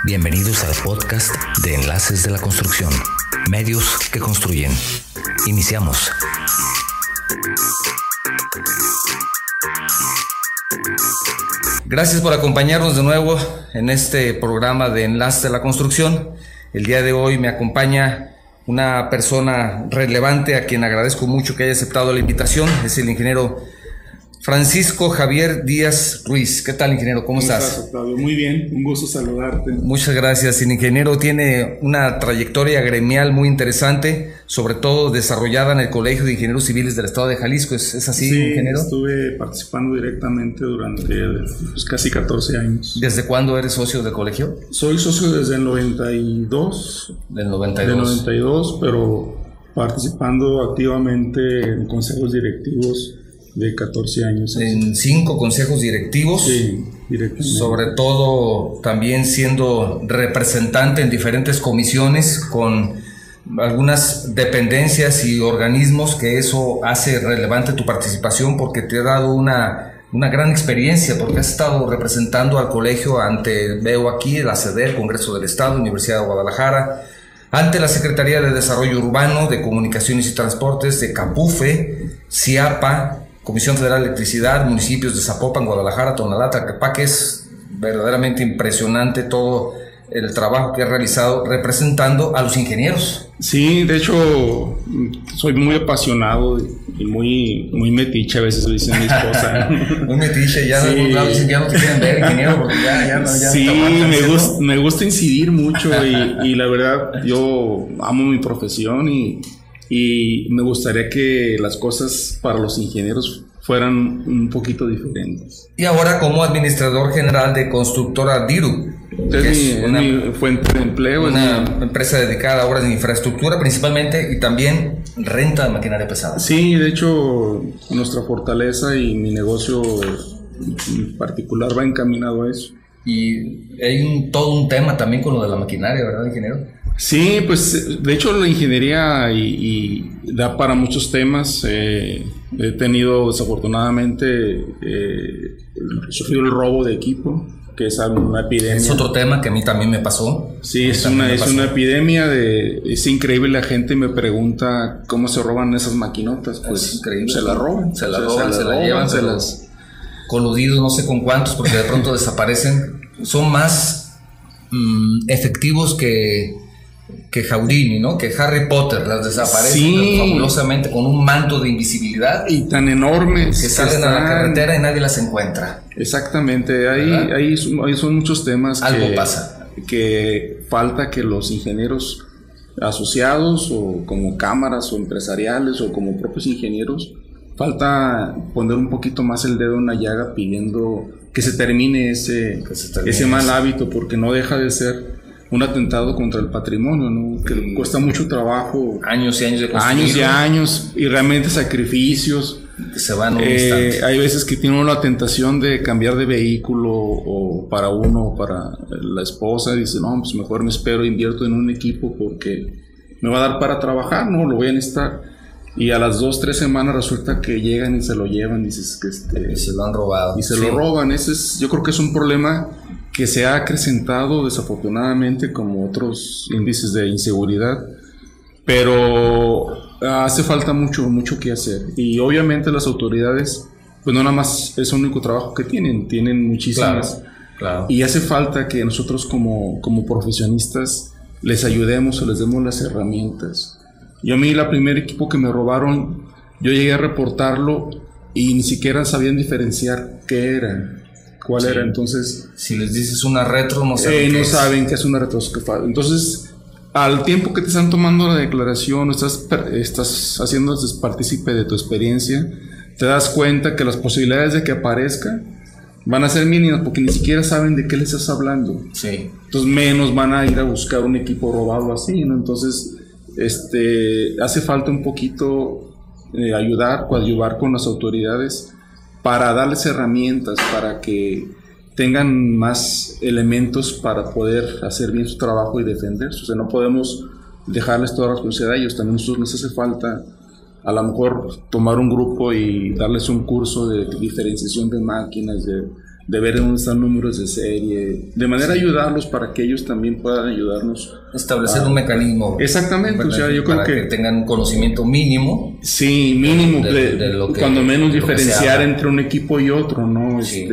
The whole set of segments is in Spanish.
Bienvenidos al podcast de Enlaces de la Construcción, medios que construyen. Iniciamos. Gracias por acompañarnos de nuevo en este programa de Enlaces de la Construcción. El día de hoy me acompaña una persona relevante a quien agradezco mucho que haya aceptado la invitación. Es el ingeniero Francisco Javier Díaz Ruiz. ¿Qué tal, ingeniero? ¿Cómo estás? Octavio? Muy bien, un gusto saludarte. Muchas gracias. El ingeniero tiene una trayectoria gremial muy interesante, sobre todo desarrollada en el Colegio de Ingenieros Civiles del Estado de Jalisco. ¿Es así, sí, ingeniero? Estuve participando directamente durante casi 14 años. ¿Desde cuándo eres socio del colegio? Soy socio desde el 92. Del 92. Del 92, pero participando activamente en consejos directivos de 14 años. En 5 consejos directivos. Sí, directamente. Sobre todo también siendo representante en diferentes comisiones con algunas dependencias y organismos, que eso hace relevante tu participación porque te ha dado una gran experiencia, porque has estado representando al colegio ante, veo aquí, la CEDER, el Congreso del Estado, Universidad de Guadalajara, ante la Secretaría de Desarrollo Urbano, de Comunicaciones y Transportes, de CAPUFE, CIAPA, Comisión Federal de Electricidad, municipios de Zapopan, Guadalajara, Tonalá, Tlaquepaque. Es verdaderamente impresionante todo el trabajo que has realizado representando a los ingenieros. Sí, de hecho, soy muy apasionado y muy metiche, a veces dicen mi esposa. Muy metiche, ya sí. Dicen que ya no te quieren ver, ingeniero, porque ya sí, no me gusta incidir mucho y la verdad, yo amo mi profesión y me gustaría que las cosas para los ingenieros fueran un poquito diferentes. Y ahora como administrador general de Constructora Diru, que es mi fuente de empleo. Una empresa dedicada a obras de infraestructura principalmente y también renta de maquinaria pesada. Sí, de hecho, nuestra fortaleza y mi negocio en particular va encaminado a eso. Y hay todo un tema también con lo de la maquinaria, ¿verdad, ingeniero? Sí, pues de hecho la ingeniería y da para muchos temas. He tenido desafortunadamente sufrido el robo de equipo, que es una epidemia. Es otro tema que a mí también me pasó. Sí, es una epidemia es increíble. La gente me pregunta cómo se roban esas maquinotas. Pues es increíble. Se las roban. Se las llevan, se las coludidos, no sé con cuántos, porque de pronto desaparecen. Son más efectivos que Houdini, ¿no? Que Harry Potter, las desaparecen fabulosamente con un manto de invisibilidad y tan enormes que salen a la carretera y nadie las encuentra. Exactamente, ahí son muchos temas. Algo pasa. Que falta que los ingenieros asociados o como cámaras o empresariales o como propios ingenieros, falta poner un poquito más el dedo en la llaga pidiendo que se termine ese mal hábito, porque no deja de ser un atentado contra el patrimonio, ¿no? Que cuesta mucho trabajo, años y años de construir, años y años, y realmente sacrificios que se van un instante. Hay veces que tiene uno la tentación de cambiar de vehículo o para uno o para la esposa, y dice, no, pues mejor me espero, invierto en un equipo porque me va a dar para trabajar, no, lo voy a necesitar. Y a las 2-3 semanas resulta que llegan y se lo llevan, y dices que y se lo han robado. Y se lo roban. Yo creo que es un problema que se ha acrecentado desafortunadamente como otros índices de inseguridad, pero hace falta mucho que hacer. Y obviamente las autoridades, pues no nada más es el único trabajo que tienen muchísimas. Claro. Y hace falta que nosotros como profesionistas les ayudemos o les demos las herramientas. Yo a mí, el primer equipo que me robaron, yo llegué a reportarlo y ni siquiera sabían diferenciar qué era, cuál era. Entonces, si les dices una retro, no saben qué es una retro. Entonces, al tiempo que te están tomando la declaración, estás haciéndoles partícipe de tu experiencia, te das cuenta que las posibilidades de que aparezca van a ser mínimas, porque ni siquiera saben de qué les estás hablando. Sí. Entonces, menos van a ir a buscar un equipo robado así, ¿no? Entonces, hace falta un poquito coadyuvar con las autoridades para darles herramientas para que tengan más elementos para poder hacer bien su trabajo y defenderse. O sea, no podemos dejarles toda la responsabilidad a ellos. También a nosotros nos hace falta a lo mejor tomar un grupo y darles un curso de diferenciación de máquinas, de de ver dónde están números de serie, de manera a ayudarlos para que ellos también puedan ayudarnos. Establecer un mecanismo. Exactamente, o sea, yo creo que tengan un conocimiento mínimo. Sí, mínimo, de lo que, cuando menos diferenciar entre un equipo y otro, ¿no? Sí.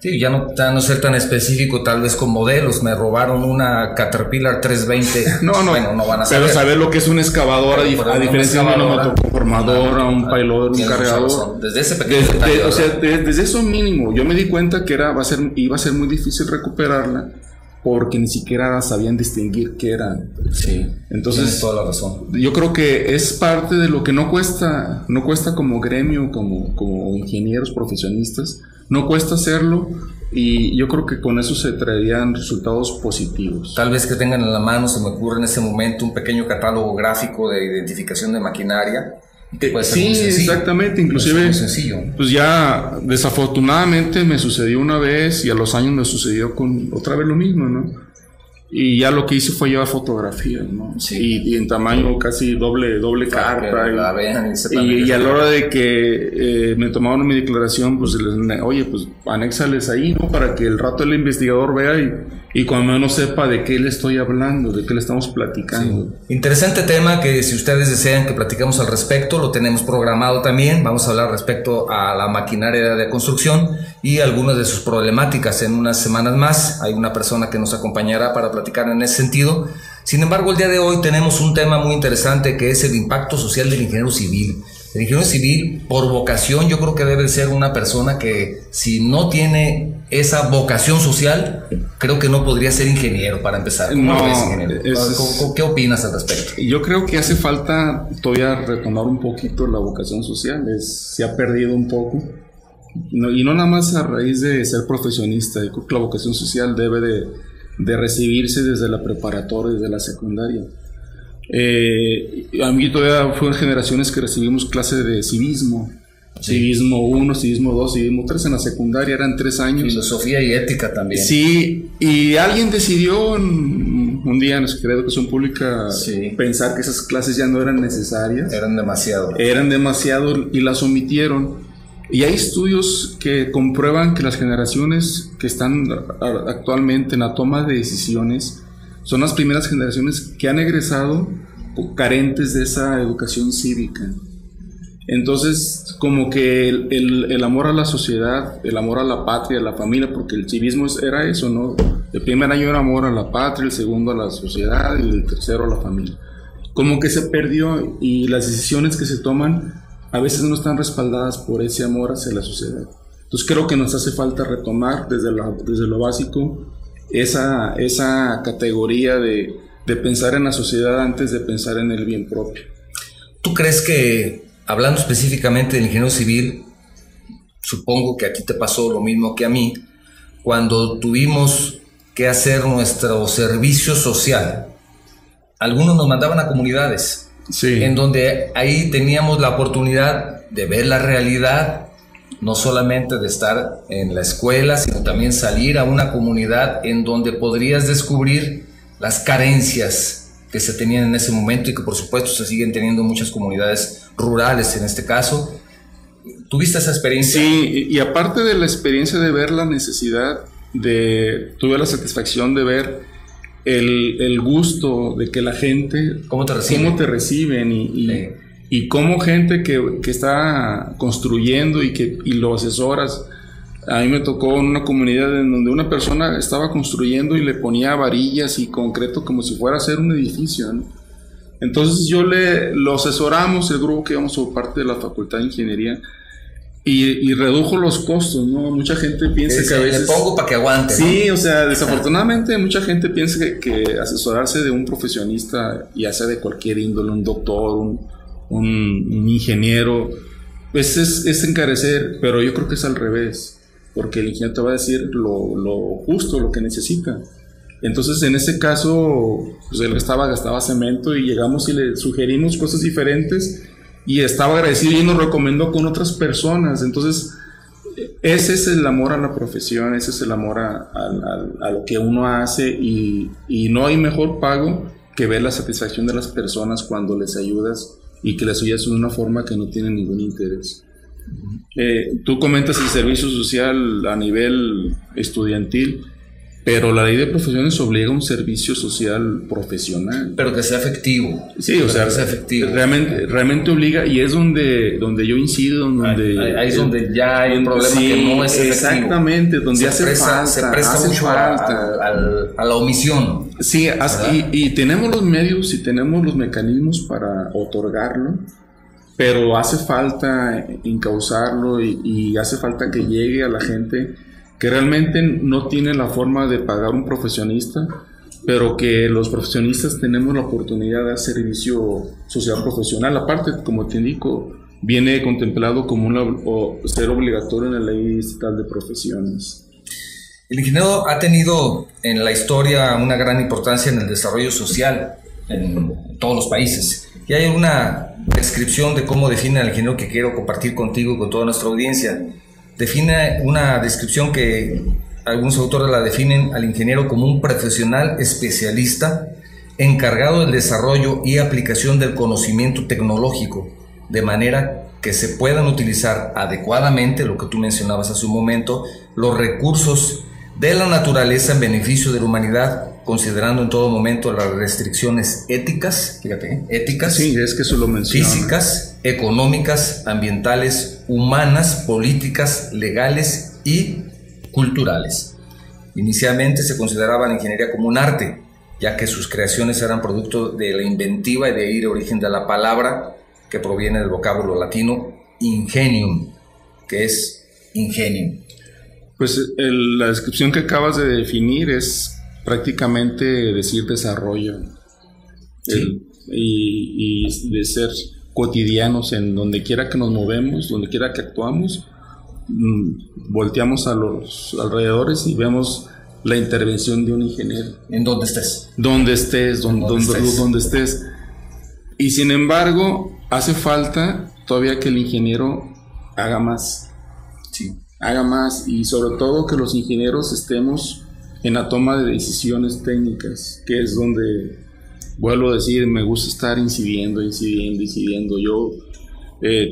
Sí, ya no ser tan específico tal vez con modelos. Me robaron una Caterpillar 320. No, bueno, no van a saber. Pero saber lo que es un excavador, a diferencia de una motoconformadora, un payloader, un cargador. Desde ese pequeño detalle, o sea, desde eso mínimo, yo me di cuenta que iba a ser muy difícil recuperarla, porque ni siquiera sabían distinguir qué eran. Sí, entonces tienes toda la razón. Yo creo que es parte de lo que no cuesta como gremio, como ingenieros profesionistas, no cuesta hacerlo, y yo creo que con eso se traerían resultados positivos. Tal vez que tengan en la mano, se me ocurre en ese momento, un pequeño catálogo gráfico de identificación de maquinaria. Sí, exactamente, inclusive pues ya desafortunadamente me sucedió una vez, y a los años me sucedió con otra vez lo mismo, ¿no? Y ya lo que hice fue llevar fotografías, ¿no? Sí. Y en tamaño casi doble carta. Y a la hora de que me tomaron mi declaración, pues oye, pues anéxales ahí, ¿no? Para que el rato el investigador vea y cuando menos sepa de qué le estoy hablando, de qué le estamos platicando. Sí. Interesante tema que, si ustedes desean que platiquemos al respecto, lo tenemos programado también. Vamos a hablar respecto a la maquinaria de construcción y algunas de sus problemáticas en unas semanas más. Hay una persona que nos acompañará para platicar en ese sentido. Sin embargo, el día de hoy tenemos un tema muy interesante, que es el impacto social del ingeniero civil. El ingeniero civil, por vocación, yo creo que debe ser una persona que, si no tiene esa vocación social, creo que no podría ser ingeniero, para empezar. ¿Cómo ves, ingeniero? ¿Qué opinas al respecto? Yo creo que hace falta todavía retomar un poquito la vocación social. Se ha perdido un poco. Y no nada más a raíz de ser profesionista. Yo creo que la vocación social debe de recibirse desde la preparatoria, desde la secundaria. A mí todavía fueron generaciones que recibimos clases de civismo. Sí. Civismo 1, civismo 2, civismo 3 en la secundaria, eran 3 años. Filosofía y ética también. Sí, y alguien decidió un día en la Secretaría de Educación Pública pensar que esas clases ya no eran necesarias. Eran demasiado y las omitieron. Y hay estudios que comprueban que las generaciones que están actualmente en la toma de decisiones son las primeras generaciones que han egresado carentes de esa educación cívica. Entonces, como que el amor a la sociedad, el amor a la patria, a la familia, porque el civismo era eso, ¿no? El primer año era amor a la patria, el segundo a la sociedad y el tercero a la familia. Como que se perdió, y las decisiones que se toman a veces no están respaldadas por ese amor hacia la sociedad. Entonces creo que nos hace falta retomar desde lo básico esa categoría de pensar en la sociedad antes de pensar en el bien propio. ¿Tú crees que, hablando específicamente del ingeniero civil, supongo que a ti te pasó lo mismo que a mí, cuando tuvimos que hacer nuestro servicio social, algunos nos mandaban a comunidades, en donde ahí teníamos la oportunidad de ver la realidad, no solamente de estar en la escuela, sino también salir a una comunidad en donde podrías descubrir las carencias que se tenían en ese momento y que por supuesto se siguen teniendo en muchas comunidades rurales en este caso. ¿Tuviste esa experiencia? Sí, y aparte de la experiencia de ver la necesidad, tuve la satisfacción de ver el gusto de que la gente, cómo te reciben y cómo gente que está construyendo y lo asesoras. A mí me tocó en una comunidad en donde una persona estaba construyendo y le ponía varillas y concreto como si fuera a hacer un edificio, ¿no? Entonces lo asesoramos, el grupo que íbamos por parte de la Facultad de Ingeniería, y redujo los costos, ¿no? Mucha gente piensa que a veces... Le pongo para que aguante. Sí, ¿no? O sea, desafortunadamente mucha gente piensa que asesorarse de un profesionista, ya sea de cualquier índole, un doctor, un ingeniero, pues es encarecer, pero yo creo que es al revés, porque el ingeniero te va a decir lo justo, lo que necesita. Entonces, en ese caso, pues él gastaba cemento, y llegamos y le sugerimos cosas diferentes, y estaba agradecido y nos recomendó con otras personas. Entonces, ese es el amor a la profesión, ese es el amor a lo que uno hace, y no hay mejor pago que ver la satisfacción de las personas cuando les ayudas, y que les ayudas de una forma que no tiene ningún interés. Tú comentas el servicio social a nivel estudiantil, pero la ley de profesiones obliga a un servicio social profesional. Pero que sea efectivo. Sí, o sea, que sea efectivo. Realmente obliga, y es donde yo incido, ahí es donde ya hay un problema, sí, que no es efectivo. Exactamente, donde se presta mucho a la omisión. Sí, y tenemos los medios y tenemos los mecanismos para otorgarlo, pero hace falta encauzarlo y hace falta que llegue a la gente que realmente no tiene la forma de pagar un profesionista, pero que los profesionistas tenemos la oportunidad de hacer servicio social profesional. Aparte, como te indico, viene contemplado como ser obligatorio en la ley estatal de profesiones. El ingeniero ha tenido en la historia una gran importancia en el desarrollo social en todos los países. Y hay una descripción de cómo define al ingeniero que quiero compartir contigo y con toda nuestra audiencia. Define una descripción que algunos autores la definen al ingeniero como un profesional especialista encargado del desarrollo y aplicación del conocimiento tecnológico, de manera que se puedan utilizar adecuadamente, lo que tú mencionabas hace un momento, los recursos de la naturaleza en beneficio de la humanidad, considerando en todo momento las restricciones éticas, fíjate, éticas, sí, es que eso lo menciona, físicas, económicas, ambientales, humanas, políticas, legales y culturales. Inicialmente se consideraba la ingeniería como un arte, ya que sus creaciones eran producto de la inventiva y de ahí el origen de la palabra que proviene del vocablo latino ingenium, que es ingenio. Pues la descripción que acabas de definir es prácticamente decir desarrollo, sí. y de ser cotidianos en donde quiera que nos movemos, donde quiera que actuamos, volteamos a los alrededores y vemos la intervención de un ingeniero. En donde estés. Donde estés. Y sin embargo, hace falta todavía que el ingeniero haga más. Sí. Haga más, y sobre todo que los ingenieros estemos en la toma de decisiones técnicas, que es donde, vuelvo a decir, me gusta estar incidiendo. Yo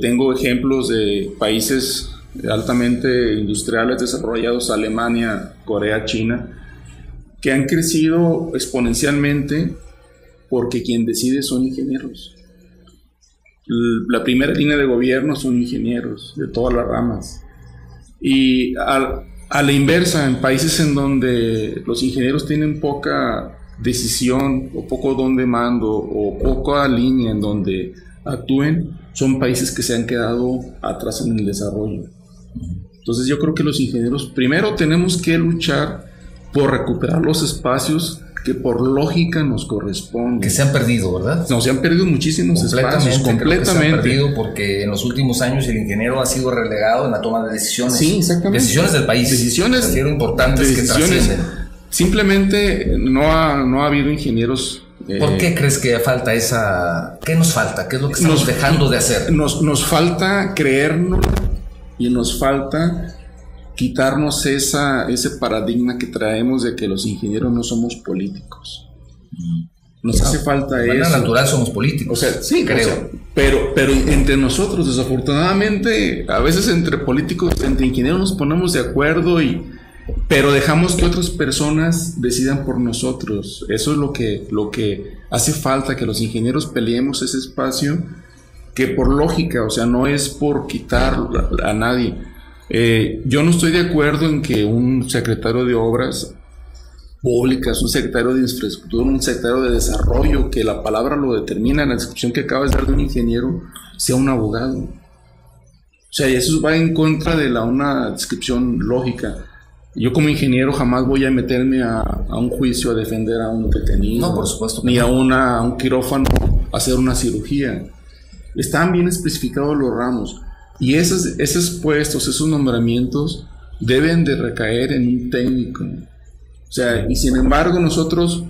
tengo ejemplos de países altamente industriales desarrollados, Alemania, Corea, China, que han crecido exponencialmente porque quien decide son ingenieros. La primera línea de gobierno son ingenieros de todas las ramas. Y a la inversa, en países en donde los ingenieros tienen poca decisión o poco don de mando o poca línea en donde actúen, son países que se han quedado atrás en el desarrollo. Entonces yo creo que los ingenieros primero tenemos que luchar por recuperar los espacios que por lógica nos corresponden. Que se han perdido, ¿verdad? No, se han perdido muchísimos espacios, completamente. Se han perdido porque en los últimos años el ingeniero ha sido relegado en la toma de decisiones. Sí, exactamente. Decisiones del país. Decisiones importantes que trascienden. Simplemente no ha habido ingenieros. ¿Por qué crees que falta esa? ¿Qué nos falta? ¿Qué es lo que estamos dejando de hacer? Nos falta creernos y nos falta quitarnos ese paradigma que traemos de que los ingenieros no somos políticos. Nos hace falta eso. De manera natural somos políticos. O sea, sí, creo. O sea, pero entre nosotros, desafortunadamente, a veces entre políticos, entre ingenieros nos ponemos de acuerdo pero dejamos que otras personas decidan por nosotros. Eso es lo que hace falta, que los ingenieros peleemos ese espacio, que por lógica, o sea, no es por quitar a nadie. Yo no estoy de acuerdo en que un secretario de obras públicas, un secretario de infraestructura, un secretario de desarrollo, que la palabra lo determina en la descripción que acabas de dar de un ingeniero, sea un abogado. O sea, eso va en contra de una descripción lógica. Yo como ingeniero jamás voy a meterme a un juicio a defender a un detenido. No, por supuesto. Ni a un quirófano a hacer una cirugía. Están bien especificados los ramos. Y esos puestos, esos nombramientos deben de recaer en un técnico. O sea, y sin embargo nosotros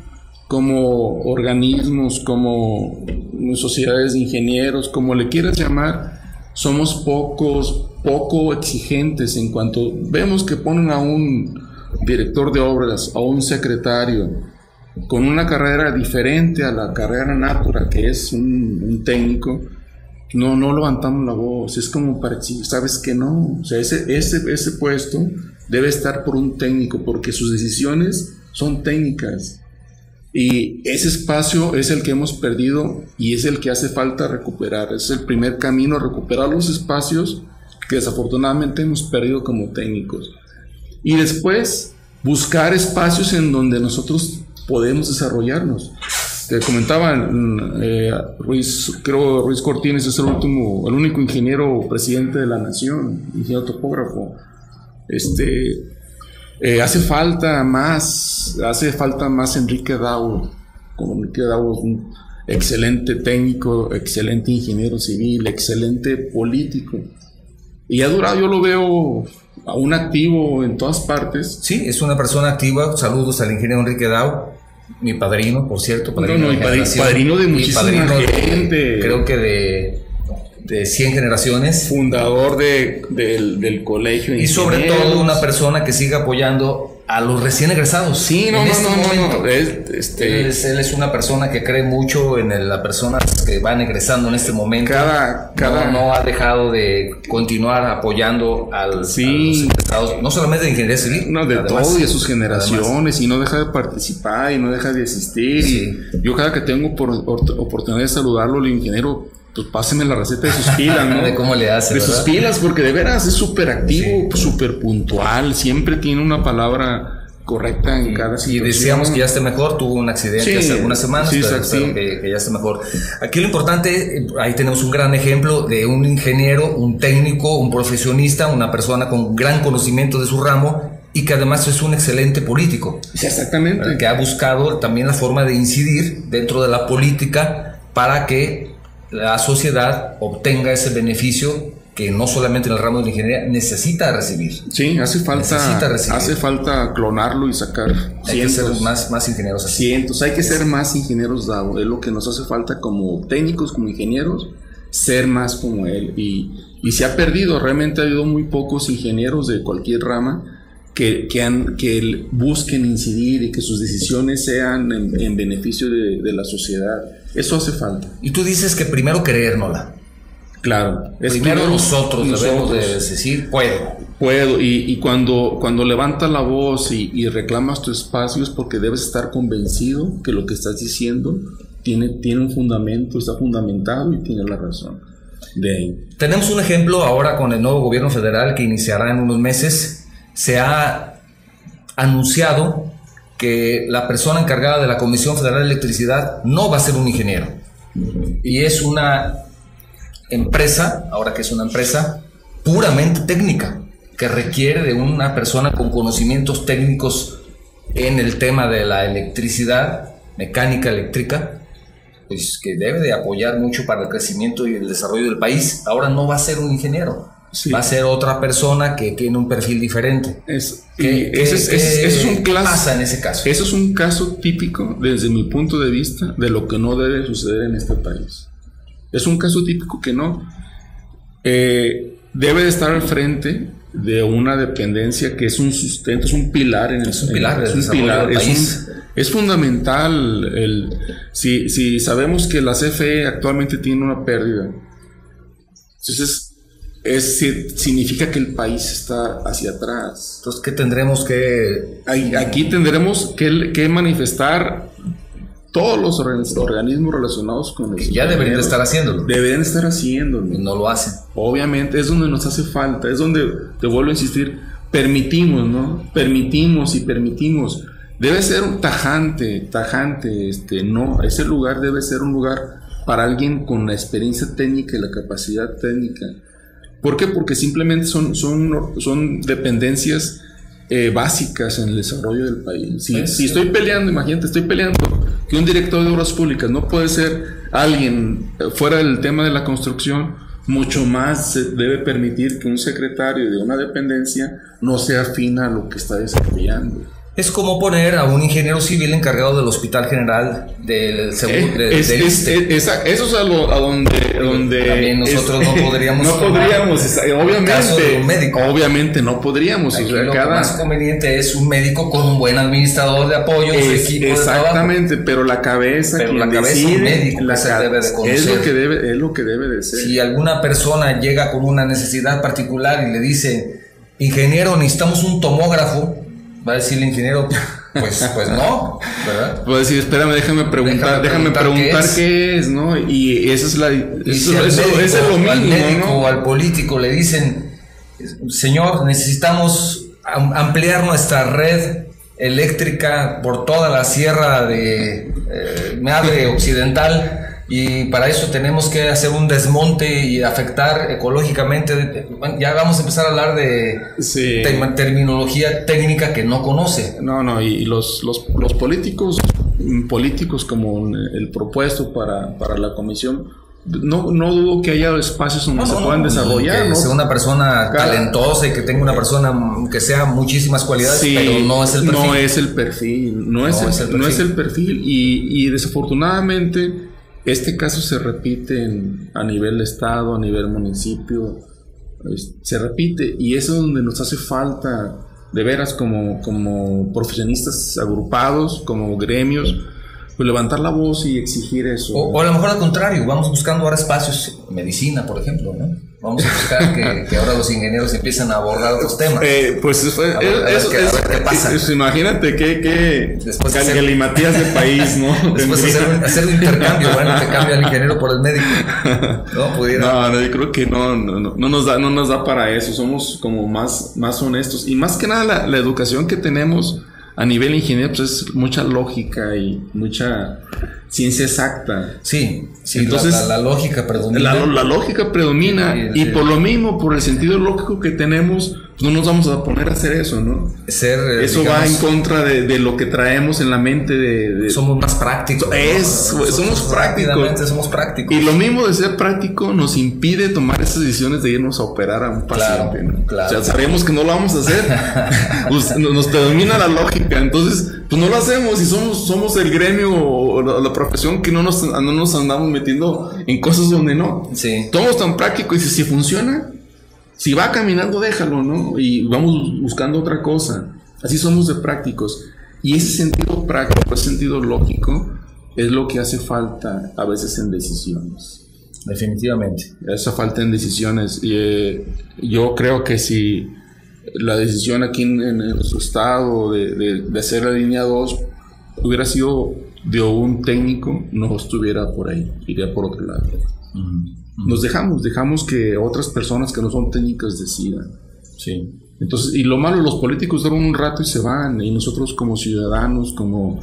como organismos, como sociedades de ingenieros, como le quieras llamar, somos poco exigentes en cuanto vemos que ponen a un director de obras, a un secretario, con una carrera diferente a la carrera natural que es un técnico. no levantamos la voz, es como para decir, sabes que no, o sea, ese puesto debe estar por un técnico, porque sus decisiones son técnicas, y ese espacio es el que hemos perdido y es el que hace falta recuperar. Es el primer camino, recuperar los espacios que desafortunadamente hemos perdido como técnicos, y después buscar espacios en donde nosotros podemos desarrollarnos. Te comentaba, Ruiz Cortines es el único ingeniero presidente de la nación, ingeniero topógrafo. Hace falta más Enrique Dao. Como Enrique Dao es un excelente técnico, excelente ingeniero civil, excelente político. Y ha durado, yo lo veo aún activo en todas partes. Sí, es una persona activa. Saludos al ingeniero Enrique Dao. Mi padrino, por cierto. Padrino de muchísima gente. Creo que de 100 generaciones. Fundador del colegio. Y sobre todo una persona que sigue apoyando a los recién egresados. Sí, no. Él es una persona que cree mucho en las personas que van egresando en este momento. No ha dejado de continuar apoyando a los egresados, no solamente de ingeniería civil. No, de además, todo y a sus generaciones, además, y no deja de participar y no deja de asistir. Sí. Y yo cada que tengo oportunidad de saludarlo, el ingeniero, pues páseme la receta de sus pilas, ¿no? De cómo le hace, de sus pilas, porque de veras es súper activo, súper puntual, siempre tiene una palabra correcta en cada situación. Y decíamos que ya esté mejor, tuvo un accidente hace algunas semanas, pero espero que ya esté mejor. Aquí lo importante, ahí tenemos un gran ejemplo de un ingeniero, un técnico, un profesionista, una persona con gran conocimiento de su ramo y que además es un excelente político. Exactamente. Que ha buscado también la forma de incidir dentro de la política para que la sociedad obtenga ese beneficio que no solamente en el ramo de la ingeniería necesita recibir. Sí, hace falta clonarlo y sacar hay que ser más ingenieros así. Cientos, hay que ser más ingenieros DAO, es lo que nos hace falta como técnicos, como ingenieros, ser más como él, y se ha perdido, realmente ha habido muy pocos ingenieros de cualquier rama que busquen incidir y que sus decisiones sean en beneficio de la sociedad. Eso hace falta. Y tú dices que primero creérnosla. Claro. Primero nosotros debemos de decir, puedo. Y cuando levantas la voz y reclamas tu espacio es porque debes estar convencido que lo que estás diciendo tiene un fundamento, está fundamentado y tiene la razón. De ahí. Tenemos un ejemplo ahora con el nuevo gobierno federal que iniciará en unos meses. Se ha anunciado que la persona encargada de la Comisión Federal de Electricidad no va a ser un ingeniero. Y es una empresa, ahora que es una empresa puramente técnica, que requiere de una persona con conocimientos técnicos en el tema de la electricidad, mecánica eléctrica, pues que debe de apoyar mucho para el crecimiento y el desarrollo del país. Ahora no va a ser un ingeniero. Sí. Va a ser otra persona que tiene un perfil diferente. ¿Qué pasa en ese caso? Eso es un caso típico, desde mi punto de vista, de lo que no debe suceder en este país. Es un caso típico que no debe de estar al frente de una dependencia que es un sustento, es un pilar en el país. Es fundamental. Si sabemos que la CFE actualmente tiene una pérdida, entonces significa que el país está hacia atrás. Entonces, ¿qué tendremos que...? Aquí tendremos que manifestar todos los organismos relacionados con los... Que ya deberían estar haciéndolo. Deberían estar haciéndolo. Y no lo hacen. Obviamente, es donde nos hace falta, es donde, te vuelvo a insistir, permitimos, ¿no? Permitimos. Debe ser un tajante, no, ese lugar debe ser un lugar para alguien con la experiencia técnica y la capacidad técnica. ¿Por qué? Porque simplemente son dependencias básicas en el desarrollo del país. Si estoy peleando, imagínate, que un director de obras públicas no puede ser alguien fuera del tema de la construcción, mucho más se debe permitir que un secretario de una dependencia no sea afín a lo que está desarrollando. Es como poner a un ingeniero civil encargado del Hospital General del seguro eso es a donde también nosotros no podríamos obviamente un médico. Obviamente no podríamos. Aquí lo más conveniente es un médico con un buen administrador de apoyo, su equipo exactamente, de pero la cabeza, pero la cabeza decide, un médico debe de conocer. Es lo que debe de ser. Si alguna persona llega con una necesidad particular y le dice, ingeniero, necesitamos un tomógrafo, va a decir el ingeniero, pues no, ¿verdad? Va a decir, espérame, déjame preguntar qué es, ¿no? Y esa es lo mismo, al médico ¿no? o al político le dicen, señor, necesitamos ampliar nuestra red eléctrica por toda la sierra de Madre Occidental, y para eso tenemos que hacer un desmonte y afectar ecológicamente. Ya vamos a empezar a hablar de terminología técnica que no conoce. No, y los políticos como el propuesto para la comisión, no dudo que haya espacios donde se puedan desarrollar, que sea una persona talentosa y que tenga una persona que sea muchísimas cualidades, pero no es el perfil. No es el perfil y desafortunadamente este caso se repite a nivel estado, a nivel municipio, se repite, y eso es donde nos hace falta de veras como profesionistas agrupados, como gremios, pues levantar la voz y exigir eso. O a lo mejor al contrario, vamos buscando ahora espacios, medicina por ejemplo, ¿no? Vamos a buscar que ahora los ingenieros empiecen a abordar otros temas. Pues eso a ver qué pasa. Imagínate que galimatías de país, ¿no? Después hacer un intercambio, bueno, te cambia el ingeniero por el médico. No, yo creo que no nos da para eso. Somos como más honestos. Y más que nada la educación que tenemos a nivel ingeniero, pues es mucha lógica y mucha ciencia exacta. Sí, entonces la lógica predomina. La lógica predomina y por lo mismo, por el sentido lógico que tenemos, pues no nos vamos a poner a hacer eso, ¿no? Eso va en contra de lo que traemos en la mente somos más prácticos. Somos prácticos. Y lo mismo de ser práctico nos impide tomar esas decisiones de irnos a operar a un paciente, ¿no? Claro. O sea, sabemos que no lo vamos a hacer. Pues, nos predomina la lógica, entonces pues no lo hacemos, y somos el gremio o la profesión que no nos andamos metiendo en cosas donde no. Sí. Somos tan prácticos, y si funciona, si va caminando, déjalo, ¿no? Y vamos buscando otra cosa. Así somos de prácticos. Y ese sentido práctico, ese sentido lógico, es lo que hace falta a veces en decisiones. Definitivamente. Esa falta en decisiones. Y yo creo que si la decisión aquí en nuestro estado de hacer la línea 2 hubiera sido de un técnico, no estuviera por ahí, iría por otro lado. Nos dejamos que otras personas que no son técnicas decidan. Sí. Entonces, y lo malo, los políticos duran un rato y se van, y nosotros como ciudadanos, como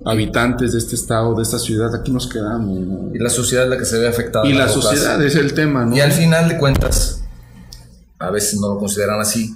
habitantes de este estado, de esta ciudad, aquí nos quedamos, ¿no? Y la sociedad es la que se ve afectada. Y la sociedad es el tema, ¿no? Y al final de cuentas, a veces no lo consideran así,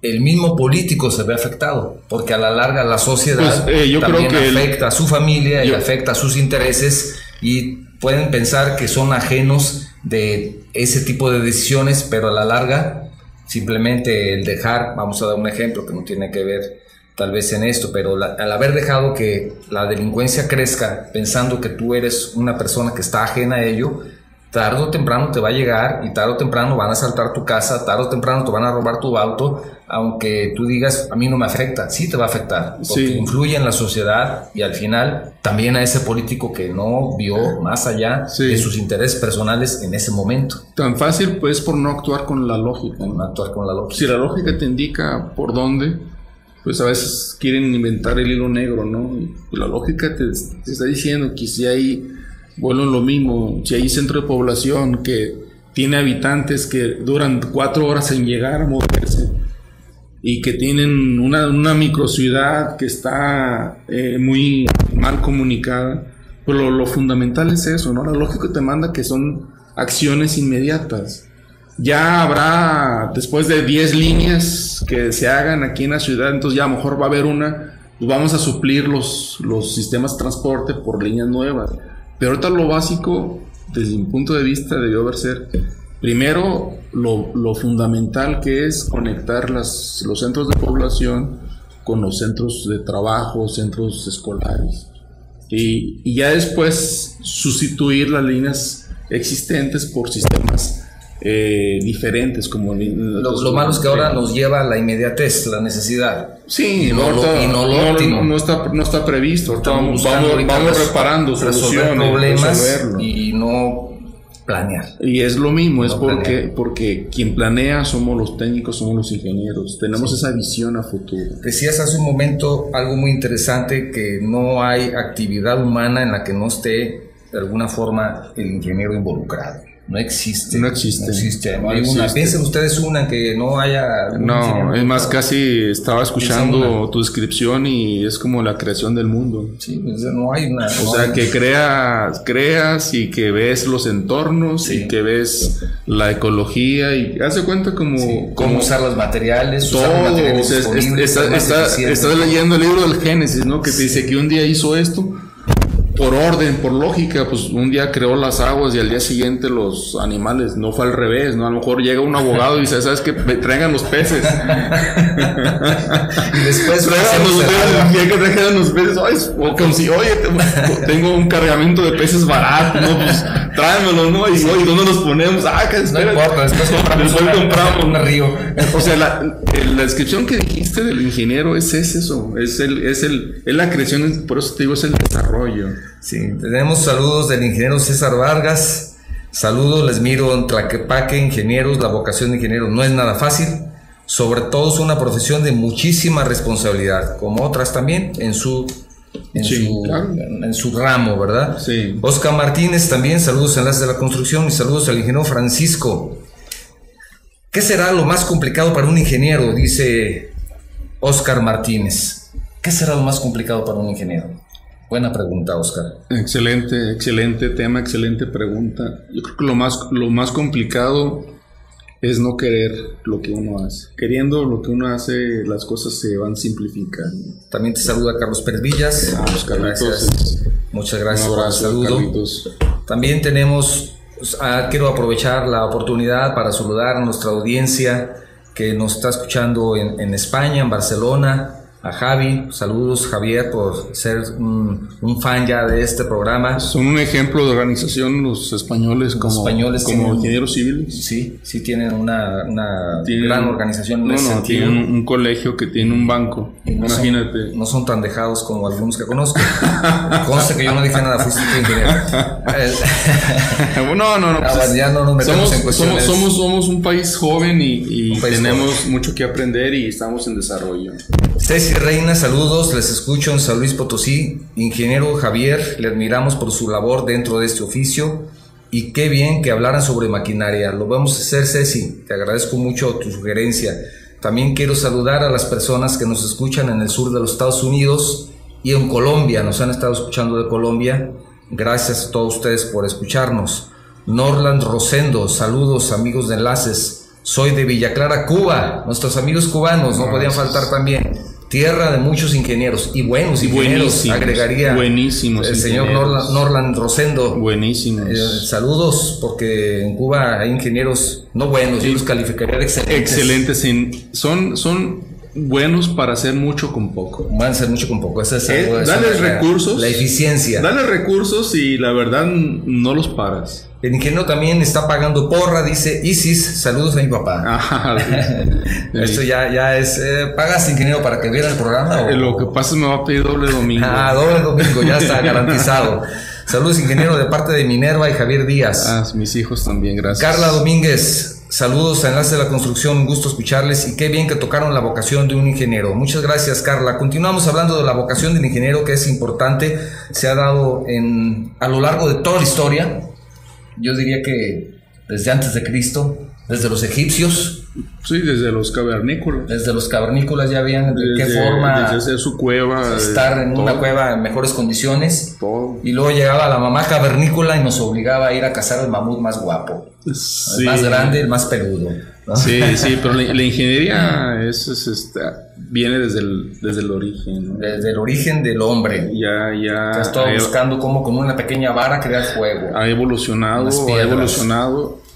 el mismo político se ve afectado, porque a la larga la sociedad yo también creo que afecta a su familia y afecta a sus intereses, y pueden pensar que son ajenos de ese tipo de decisiones, pero a la larga simplemente el dejar, vamos a dar un ejemplo que no tiene que ver tal vez en esto, pero al haber dejado que la delincuencia crezca pensando que tú eres una persona que está ajena a ello, tarde o temprano te va a llegar, y tarde o temprano van a asaltar tu casa, tarde o temprano te van a robar tu auto, aunque tú digas, a mí no me afecta. Sí te va a afectar, porque influye en la sociedad, y al final también a ese político que no vio más allá de sus intereses personales en ese momento. Tan fácil pues por no actuar con la lógica, ¿no? Si la lógica te indica por dónde, pues a veces quieren inventar el hilo negro, ¿no? Y la lógica te está diciendo que si hay, bueno, lo mismo, si hay centro de población que tiene habitantes que duran 4 horas en llegar a moverse, y que tienen una microciudad que está muy mal comunicada, pues lo fundamental es eso, ¿no? La lógica te manda que son acciones inmediatas. Ya habrá, después de 10 líneas que se hagan aquí en la ciudad, entonces ya a lo mejor va a haber pues vamos a suplir los sistemas de transporte por líneas nuevas. Pero ahorita lo básico, desde mi punto de vista, debió ser primero lo fundamental, que es conectar los centros de población con los centros de trabajo, centros escolares. Y ya después sustituir las líneas existentes por sistemas diferentes, como lo malo es que ahora nos lleva a la inmediatez, la necesidad. Sí, no está previsto. Vamos reparando resolver problemas y no planear. Y es lo mismo, es porque quien planea somos los técnicos, somos los ingenieros, tenemos esa visión a futuro. Decías hace un momento algo muy interesante, que no hay actividad humana en la que no esté de alguna forma el ingeniero involucrado. No existe. Piensen ustedes que no haya... No, es más, casi estaba escuchando tu descripción y es como la creación del mundo. Sí, no hay una... que creas y que ves los entornos, sí, y que ves la ecología y hace cuenta cómo usar los materiales, todo. Usar los materiales estás leyendo el libro del Génesis, ¿no? Que te dice que un día hizo esto. Por orden, por lógica, pues un día creó las aguas y al día siguiente los animales. No fue al revés, ¿no? A lo mejor llega un abogado y dice, ¿sabes qué? Traigan los peces. Y después traigan los peces. O como si, oye, tengo un cargamento de peces barato, ¿no? Pues tráemelos, ¿no? Y oye, ¿dónde los ponemos? No importa, después compramos un río. O sea, la descripción que dijiste del ingeniero es eso. Es la creación, por eso te digo, es el desarrollo. Sí, tenemos saludos del ingeniero César Vargas. Saludos, les miro en Tlaquepaque, ingenieros. La vocación de ingeniero no es nada fácil, sobre todo es una profesión de muchísima responsabilidad, como otras también en su ramo, ¿verdad? Sí. Oscar Martínez también, saludos, Enlaces de la Construcción, y saludos al ingeniero Francisco. ¿Qué será lo más complicado para un ingeniero? Dice Oscar Martínez. ¿Qué será lo más complicado para un ingeniero? Buena pregunta, Oscar. Excelente tema, excelente pregunta. Yo creo que lo más complicado es no querer lo que uno hace. Queriendo lo que uno hace, las cosas se van simplificando. También te saluda Carlos Pérez Villas. Gracias. Muchas gracias por el saludo. Carlitos. También quiero aprovechar la oportunidad para saludar a nuestra audiencia que nos está escuchando en España, en Barcelona. A Javi, saludos Javier por ser un fan ya de este programa. Son un ejemplo de organización los españoles como ingenieros civiles. Sí tienen una gran organización en ese sentido. Tienen un colegio que tiene un banco. Imagínate. No son tan dejados como algunos que conozco. Conste que yo no dije nada, fuiste tu ingeniero. Pues, ya no nos metemos en cuestiones. Somos un país joven y tenemos mucho que aprender y estamos en desarrollo. Ceci Reina, saludos, les escucho en San Luis Potosí. Ingeniero Javier, le admiramos por su labor dentro de este oficio y qué bien que hablaran sobre maquinaria. Lo vamos a hacer, Ceci, te agradezco mucho tu sugerencia. También quiero saludar a las personas que nos escuchan en el sur de los Estados Unidos y en Colombia, nos han estado escuchando de Colombia. Gracias a todos ustedes por escucharnos. Norland Rosendo, saludos amigos de Enlaces. Soy de Villa Clara, Cuba. Nuestros amigos cubanos no podían faltar también. Tierra de muchos ingenieros y buenos ingenieros, agregaría buenísimos el señor Norland Rosendo. Buenísimos. Saludos, porque en Cuba hay ingenieros no buenos, yo los calificaría de excelentes. Son buenos para hacer mucho con poco. Van a hacer mucho con poco. Dale recursos. La eficiencia. Dale recursos y la verdad no los paras. El ingeniero también está pagando porra, dice Isis, saludos a mi papá. Esto ya es... ¿Pagas, ingeniero, para que viera el programa? Lo que pasa es que me va a pedir doble domingo. Doble domingo, ya está garantizado. Saludos, ingeniero, de parte de Minerva y Javier Díaz. Mis hijos también, gracias. Carla Domínguez, saludos a Enlace de la Construcción, un gusto escucharles y qué bien que tocaron la vocación de un ingeniero. Muchas gracias, Carla. Continuamos hablando de la vocación del ingeniero, que es importante, se ha dado a lo largo de toda la historia. Yo diría que desde antes de Cristo, desde los egipcios. Sí, desde los cavernícolas. Desde los cavernícolas ya habían de qué forma desde hacer su cueva, estar en una cueva en mejores condiciones. Todo. Y luego llegaba la mamá cavernícola y nos obligaba a ir a cazar al mamut más guapo. Sí. El más grande, el más peludo, ¿no? Sí, pero la ingeniería viene desde el origen, ¿no? Desde el origen del hombre. Ya estaba buscando cómo con una pequeña vara crear fuego. Ha evolucionado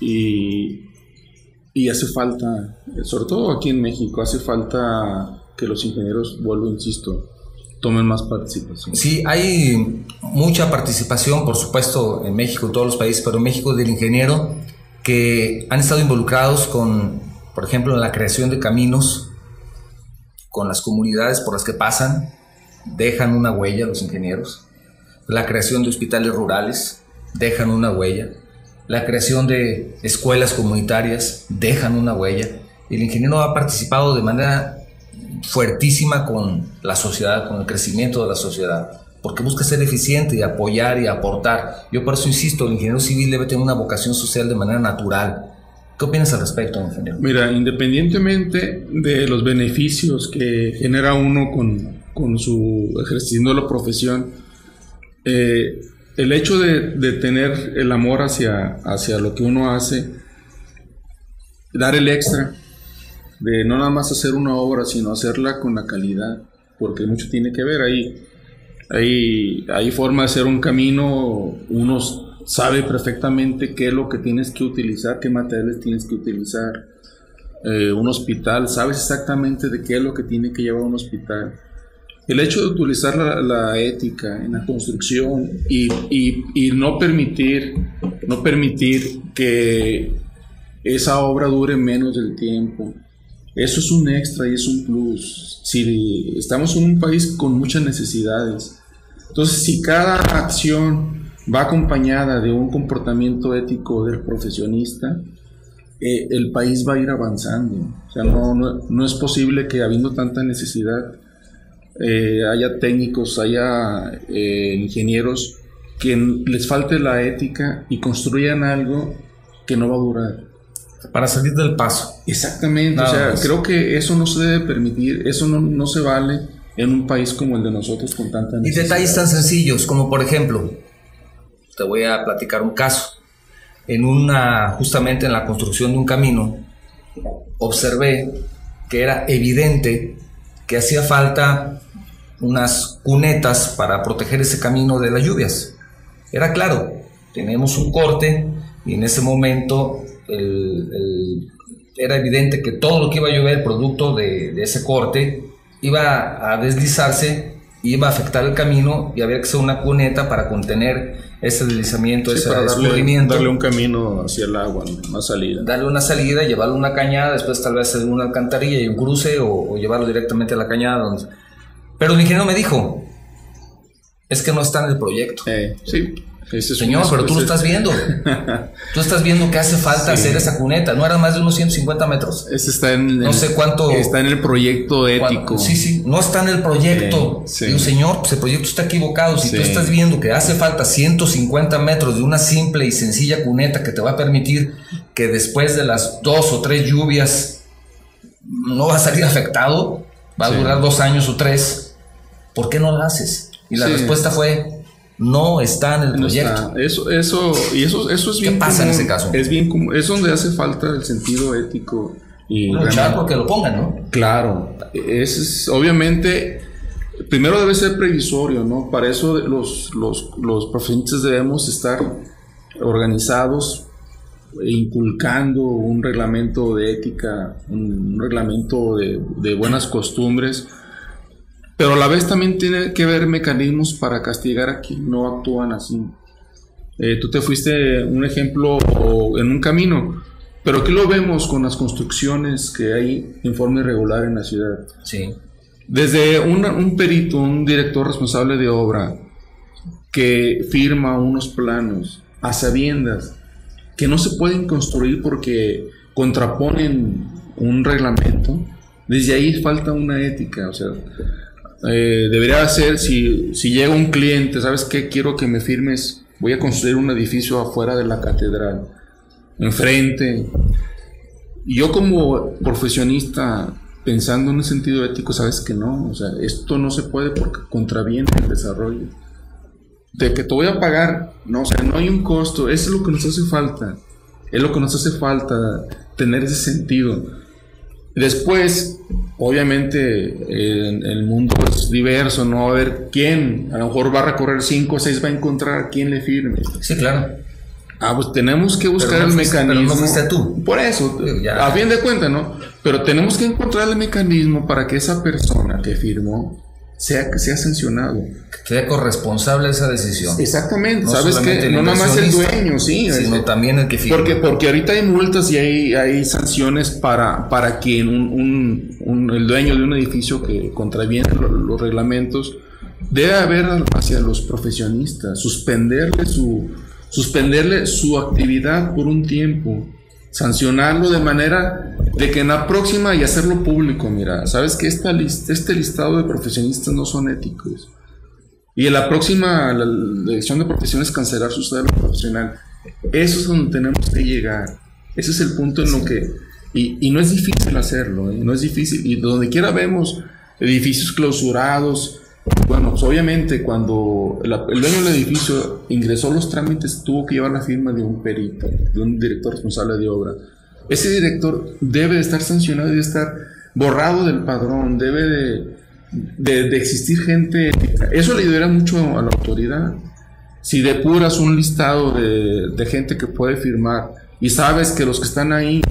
y hace falta, sobre todo aquí en México, hace falta que los ingenieros, vuelvo, insisto, tomen más participación? Sí, hay mucha participación, por supuesto, en México, en todos los países, pero en México del ingeniero, que han estado involucrados con, por ejemplo, en la creación de caminos, con las comunidades por las que pasan, dejan una huella los ingenieros. La creación de hospitales rurales, dejan una huella. La creación de escuelas comunitarias, dejan una huella. El ingeniero ha participado de manera fuertísima con la sociedad, con el crecimiento de la sociedad, porque busca ser eficiente y apoyar y aportar. Yo por eso insisto, el ingeniero civil debe tener una vocación social de manera natural. ¿Qué opinas al respecto, ingeniero? Mira, independientemente de los beneficios que genera uno con su ejerciendo la profesión, el hecho de tener el amor hacia lo que uno hace, dar el extra, de no nada más hacer una obra, sino hacerla con la calidad, porque mucho tiene que ver hay forma de hacer un camino. Uno sabe perfectamente qué es lo que tienes que utilizar, qué materiales tienes que utilizar. Un hospital, sabes exactamente de qué es lo que tiene que llevar un hospital. El hecho de utilizar la ética en la construcción y no permitir que esa obra dure menos del tiempo, eso es un extra y es un plus. Si estamos en un país con muchas necesidades, entonces si cada acción va acompañada de un comportamiento ético del profesionista, el país va a ir avanzando. O sea, no es posible que habiendo tanta necesidad haya técnicos, haya ingenieros que les falte la ética y construyan algo que no va a durar. Para salir del paso. Exactamente, o sea, creo que eso no se debe permitir, eso no se vale en un país como el de nosotros con tanta necesidad. Y detalles tan sencillos como, por ejemplo, te voy a platicar un caso. Justamente en la construcción de un camino, observé que era evidente que hacía falta unas cunetas para proteger ese camino de las lluvias. Era claro, tenemos un corte y en ese momento era evidente que todo lo que iba a llover producto de ese corte iba a deslizarse, iba a afectar el camino y había que hacer una cuneta para contener ese deslizamiento, ese escurrimiento. Darle un camino hacia el agua, una salida. Darle una salida, llevarlo a una cañada, después tal vez hacer una alcantarilla y un cruce o llevarlo directamente a la cañada. Pero el ingeniero me dijo, es que no está en el proyecto. Sí. Señor, pero tú lo estás viendo. Tú estás viendo que hace falta hacer esa cuneta. No era más de unos 150 metros. Ese está en no sé cuánto. Está en el proyecto ético. Sí, no está en el proyecto. Digo, señor, pues el proyecto está equivocado. Si tú estás viendo que hace falta 150 metros de una simple y sencilla cuneta que te va a permitir que después de las 2 o 3 lluvias no va a salir afectado, va a durar 2 años o 3, ¿por qué no la haces? Y la respuesta fue: no está en el proyecto. Eso es bien. ¿Qué pasa en ese caso? Es bien común, es donde hace falta el sentido ético y luchar porque lo pongan, ¿no? Claro, obviamente primero debe ser previsorio, ¿no? Para eso los profesionistas debemos estar organizados, inculcando un reglamento de ética, un reglamento de buenas costumbres. Pero a la vez también tiene que haber mecanismos para castigar a quien no actúan así. Tú te fuiste un ejemplo en un camino, pero aquí lo vemos con las construcciones que hay en forma irregular en la ciudad. Sí. Desde un perito, un director responsable de obra, que firma unos planos a sabiendas que no se pueden construir porque contraponen un reglamento, desde ahí falta una ética, o sea... debería ser, si llega un cliente, ¿sabes qué? Quiero que me firmes, voy a construir un edificio afuera de la catedral, enfrente. Y yo como profesionista, pensando en un sentido ético, sabes que no, o sea, esto no se puede porque contraviene el desarrollo. De que te voy a pagar, no, o sea, no hay un costo, eso es lo que nos hace falta, tener ese sentido. Después, obviamente, el mundo es diverso, no va a haber quién, a lo mejor va a recorrer 5 o 6, va a encontrar quién le firme. Sí, claro. Pues tenemos que buscar el mecanismo. Pero no fuiste tú. Por eso, a fin de cuentas, ¿no? Pero tenemos que encontrar el mecanismo para que esa persona que firmó sea sancionado. Que sea corresponsable de esa decisión. Exactamente, no sabes que no nada más el dueño, sí, sino también el que firma. Porque ahorita hay multas y hay sanciones para que el dueño de un edificio que contraviene los reglamentos debe haber hacia los profesionistas, suspenderle su actividad por un tiempo, sancionarlo de manera de que en la próxima y hacerlo público. Mira, sabes que este listado de profesionistas no son éticos, y en la próxima la dirección de profesiones cancelar su cédula profesional. Eso es donde tenemos que llegar. Ese es el punto en lo que y no es difícil hacerlo, no es difícil, y donde quiera vemos edificios clausurados. Bueno, pues obviamente cuando el dueño del edificio ingresó los trámites, tuvo que llevar la firma de un perito, de un director responsable de obra. Ese director debe de estar sancionado y de estar borrado del padrón, debe de existir gente ética. Eso le ayudará mucho a la autoridad. Si depuras un listado de gente que puede firmar y sabes que los que están ahí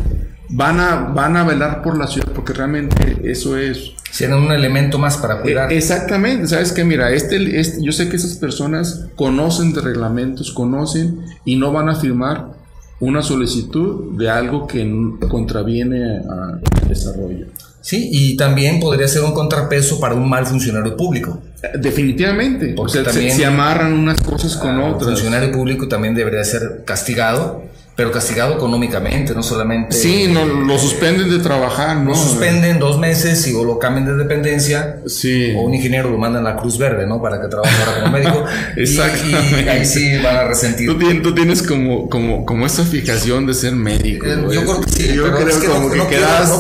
van a velar por la ciudad, porque realmente eso es. Será un elemento más para cuidar. Exactamente, sabes que mira, yo sé que esas personas conocen de reglamentos, conocen y no van a firmar una solicitud de algo que contraviene al desarrollo. Sí, y también podría ser un contrapeso para un mal funcionario público. Definitivamente, porque también se amarran unas cosas con otras. El funcionario público también debería ser castigado, pero castigado económicamente, no solamente... Sí, no, lo suspenden de trabajar, ¿no? Lo suspenden 2 meses y o lo cambian de dependencia, sí. O un ingeniero lo mandan a la Cruz Verde, ¿no? Para que trabaje ahora como médico. Exactamente. Y ahí sí van a resentir. Tú tienes como esa fijación de ser médico. Yo creo que sí, yo pero creo es que no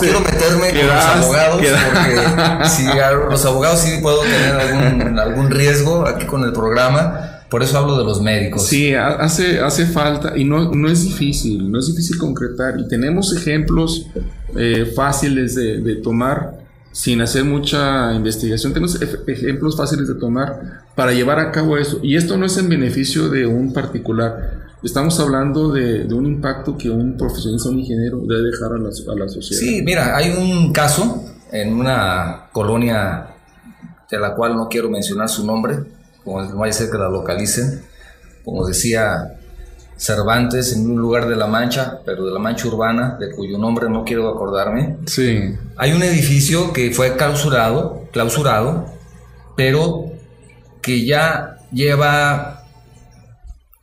quiero meterme con los abogados, porque si los abogados sí puedo tener algún riesgo aquí con el programa. Por eso hablo de los médicos. Sí, hace falta, y no es difícil concretar, y tenemos ejemplos fáciles de tomar sin hacer mucha investigación. Tenemos ejemplos fáciles de tomar para llevar a cabo eso, y esto no es en beneficio de un particular. Estamos hablando de un impacto que un profesionista, un ingeniero debe dejar a la sociedad. Sí, mira, hay un caso en una colonia de la cual no quiero mencionar su nombre, como no vaya a ser que la localicen, como decía Cervantes, en un lugar de La Mancha, pero de la Mancha urbana, de cuyo nombre no quiero acordarme. Sí. Hay un edificio que fue clausurado, pero que ya lleva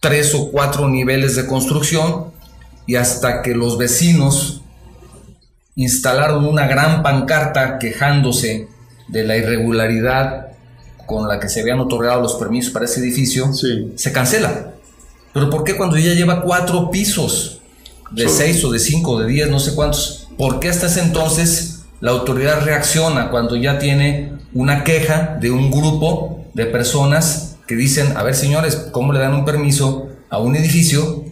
3 o 4 niveles de construcción, y hasta que los vecinos instalaron una gran pancarta quejándose de la irregularidad con la que se habían otorgado los permisos para ese edificio, sí, se cancela. ¿Pero por qué cuando ya lleva 4 pisos? De 6 o de 5 o de 10, no sé cuántos. ¿Por qué hasta ese entonces la autoridad reacciona cuando ya tiene una queja de un grupo de personas que dicen, a ver señores, ¿cómo le dan un permiso a un edificio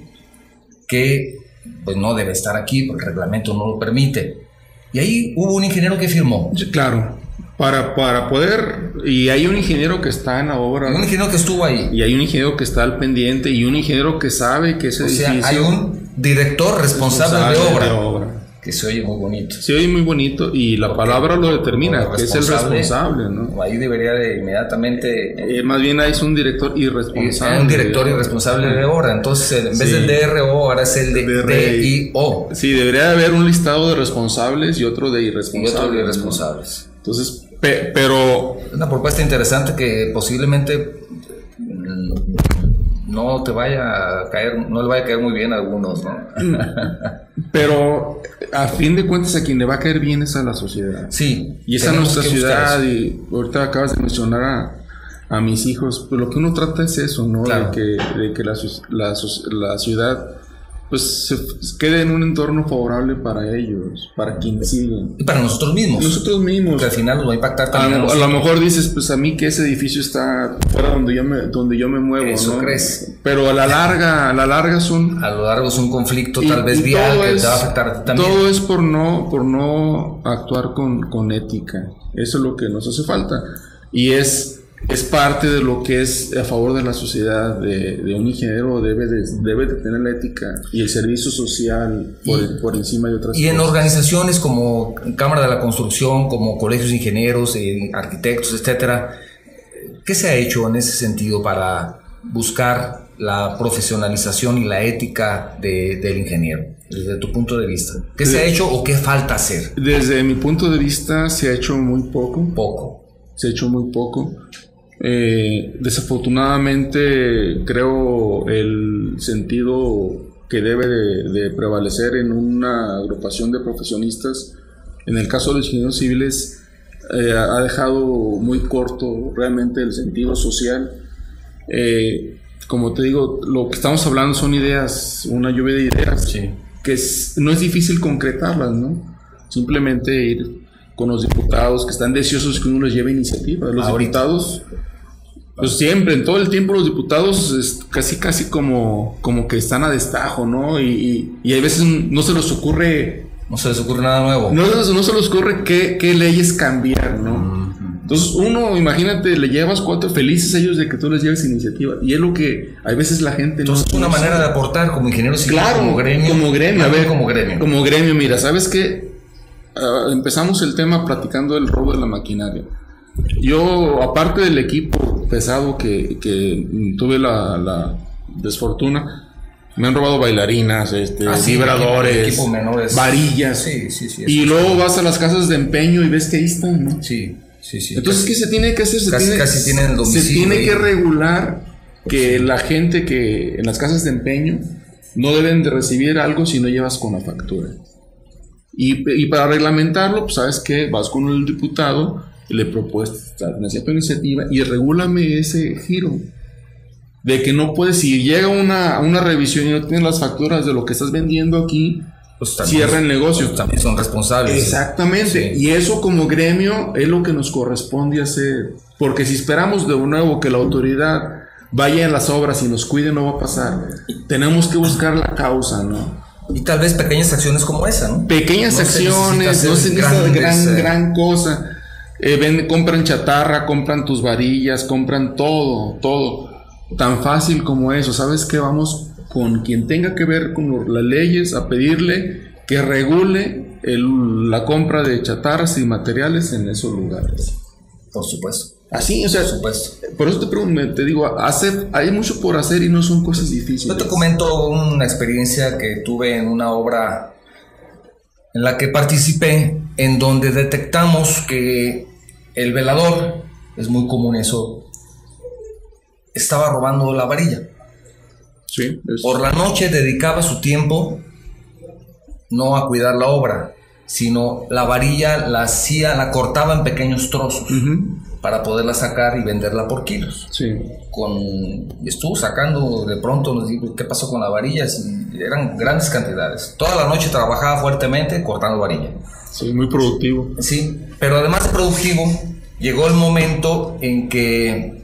que pues no debe estar aquí porque el reglamento no lo permite? Y ahí hubo un ingeniero que firmó. Claro. Para poder, y hay un ingeniero que está en la obra. Hay un ingeniero que estuvo ahí. Y hay un ingeniero que está al pendiente, y un ingeniero que sabe que ese edificio... O sea, hay un director responsable de obra. Que se oye muy bonito. Se oye muy bonito, y la palabra lo determina, que es el responsable, ¿no? Ahí debería de inmediatamente... más bien ahí es un director irresponsable. Un director irresponsable de obra. Entonces, en vez del DRO, ahora es el DIO. Sí, debería haber un listado de responsables y otro de irresponsables. Entonces, pero... Una propuesta interesante que posiblemente no le vaya a caer muy bien a algunos, ¿no? Pero a fin de cuentas a quien le va a caer bien es a la sociedad. Sí. Y esa es nuestra ciudad, y ahorita acabas de mencionar a mis hijos, pues lo que uno trata es eso, ¿no? Claro. De que la ciudad pues se quede en un entorno favorable para ellos, para quienes siguen. Y para nosotros mismos. Que al final nos va a impactar también. A lo mejor dices, pues a mí que ese edificio está fuera donde yo me muevo, eso, ¿no? ¿Crees? Pero a la larga son... A lo largo es un conflicto tal vez vial que te va a afectar a ti también. Todo es por no actuar con ética. Eso es lo que nos hace falta. Y es es parte de lo que es a favor de la sociedad. De un ingeniero debe de tener la ética y el servicio social por encima de otras cosas. Y en organizaciones como Cámara de la Construcción, como colegios de ingenieros, arquitectos, etcétera, ¿qué se ha hecho en ese sentido para buscar la profesionalización y la ética del ingeniero, desde tu punto de vista? ¿Qué se ha hecho o qué falta hacer? Desde mi punto de vista se ha hecho muy poco. Se ha hecho muy poco. Desafortunadamente creo el sentido que debe de prevalecer en una agrupación de profesionistas, en el caso de los ingenieros civiles, ha dejado muy corto realmente el sentido social. Como te digo, lo que estamos hablando son ideas, una lluvia de ideas, sí, que no es difícil concretarlas, ¿no? Simplemente ir con los diputados que están deseosos que uno les lleve iniciativa. Los diputados, pues siempre, en todo el tiempo los diputados casi como que están a destajo, ¿no? Y hay veces no se les ocurre nada nuevo. No se les ocurre qué leyes cambiar, ¿no? Entonces uno, imagínate, le llevas 4 felices ellos de que tú les lleves iniciativa, y es lo que a veces la gente no. Entonces una manera de aportar como ingeniero civil, claro, como gremio. A ver, como gremio, mira, ¿sabes qué? Empezamos el tema platicando del robo de la maquinaria. Yo, aparte del equipo pesado que tuve la desfortuna, me han robado bailarinas, vibradores, varillas. Sí, y luego vas a las casas de empeño y ves que ahí están, ¿no? Sí. Entonces, ¿qué se tiene que hacer? Casi tienen el domicilio. Se tiene que regular que la gente que en las casas de empeño no deben de recibir algo si no llevas con la factura. Y para reglamentarlo, pues, ¿sabes qué? Vas con el diputado y le propones, necesito iniciativa y regúlame ese giro. De que no puedes, si llega una revisión y no tienes las facturas de lo que estás vendiendo aquí, pues cierra el negocio. Pues también son responsables. Exactamente. Sí. Y eso como gremio es lo que nos corresponde hacer. Porque si esperamos de nuevo que la autoridad vaya en las obras y nos cuide, no va a pasar. Tenemos que buscar la causa, ¿no? Y tal vez pequeñas acciones como esa, ¿no? Pequeñas acciones, no se necesita gran cosa. Compran chatarra, compran tus varillas, compran todo. Tan fácil como eso. ¿Sabes qué? Vamos con quien tenga que ver con las leyes a pedirle que regule la compra de chatarras y materiales en esos lugares. Por supuesto. Así, o sea, por eso te digo, hay mucho por hacer y no son cosas difíciles. Yo te comento una experiencia que tuve en una obra en la que participé, en donde detectamos que el velador, es muy común eso, estaba robando la varilla. Sí, por la noche dedicaba su tiempo no a cuidar la obra, sino la varilla la cortaba en pequeños trozos para poderla sacar y venderla por kilos. Sí. Estuvo sacando, de pronto nos dijo, ¿qué pasó con la varilla? Eran grandes cantidades. Toda la noche trabajaba fuertemente cortando varilla. Sí, muy productivo. Sí, pero además de productivo, llegó el momento en que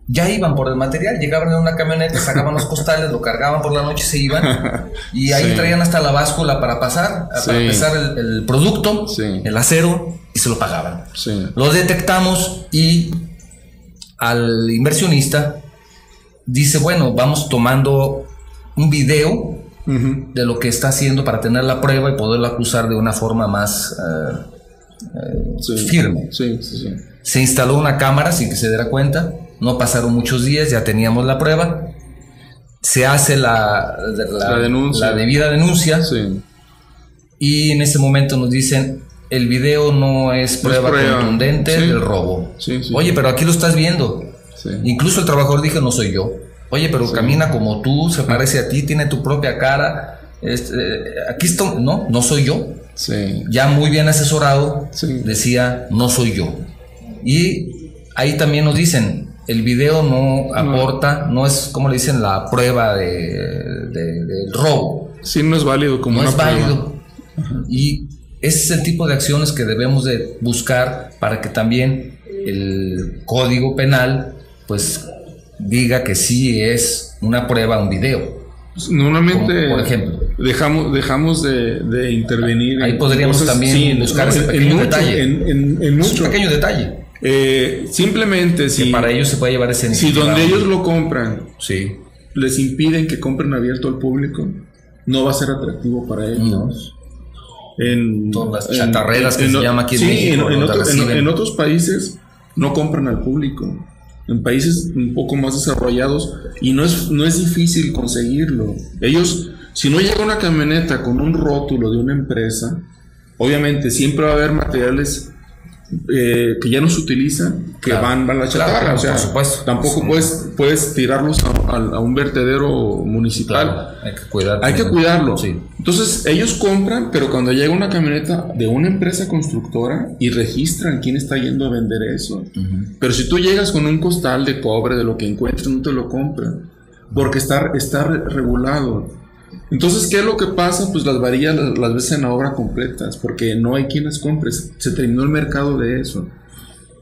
ya iban por el material, llegaban en una camioneta, sacaban los costales, lo cargaban por la noche, se iban y ahí traían hasta la báscula para pesar el producto, el acero, y se lo pagaban. Lo detectamos y al inversionista dice, bueno, vamos tomando un video de lo que está haciendo para tener la prueba y poderla acusar de una forma más firme. Se instaló una cámara sin que se diera cuenta. No pasaron muchos días, ya teníamos la prueba. Se hace la debida denuncia. Y en ese momento nos dicen, el video no es prueba contundente del robo. Oye, pero aquí lo estás viendo. Incluso el trabajador dijo, no soy yo. Oye, pero camina como tú, se parece a ti, tiene tu propia cara. Aquí está, no soy yo. Ya muy bien asesorado, decía, no soy yo. Y ahí también nos dicen, el video no aporta, no es, como le dicen, la prueba del robo. No es válido como una prueba. No es válido. Y ese es el tipo de acciones que debemos de buscar para que también el Código Penal pues diga que sí es una prueba un video. Normalmente, por ejemplo, dejamos de intervenir. Ahí podríamos también buscar ese pequeño detalle. En mucho. Es un pequeño detalle. Simplemente si para ellos se puede llevar ese iniciativa. Si donde ellos lo compran, sí, les impiden que compren abierto al público, no va a ser atractivo para ellos. No. Todas las chatarreras que se llama aquí en México. En otros países no compran al público. En países un poco más desarrollados, y no es difícil conseguirlo. Ellos, si no llega una camioneta con un rótulo de una empresa, obviamente siempre va a haber materiales que ya no se utilizan, que van a la chatarra. Claro, o sea, por supuesto. tampoco puedes tirarlos a un vertedero municipal. Claro, hay que cuidarlo. Sí. Entonces ellos compran, pero cuando llega una camioneta de una empresa constructora y registran quién está yendo a vender eso. Pero si tú llegas con un costal de cobre, de lo que encuentres, no te lo compran, porque está regulado. Entonces, ¿qué es lo que pasa? Pues las varillas las ves en la obra completas, porque no hay quien las compre. Se terminó el mercado de eso.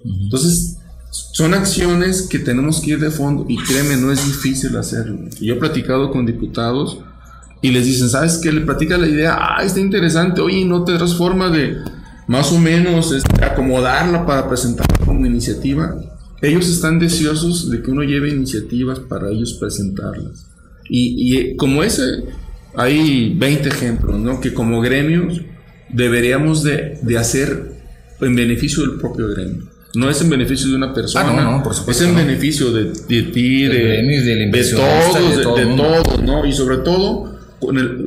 Entonces, son acciones que tenemos que ir de fondo, y créeme, no es difícil hacerlo. Yo he platicado con diputados y les dicen, ¿sabes qué? Le platica la idea, está interesante, oye, ¿no tendrás forma de más o menos acomodarla para presentarla como iniciativa? Ellos están deseosos de que uno lleve iniciativas para ellos presentarlas. Y como ese, hay 20 ejemplos, ¿no? Que como gremios deberíamos de hacer en beneficio del propio gremio. No es en beneficio de una persona, no, por supuesto, es en beneficio de ti, de todos, ¿no? Y sobre todo,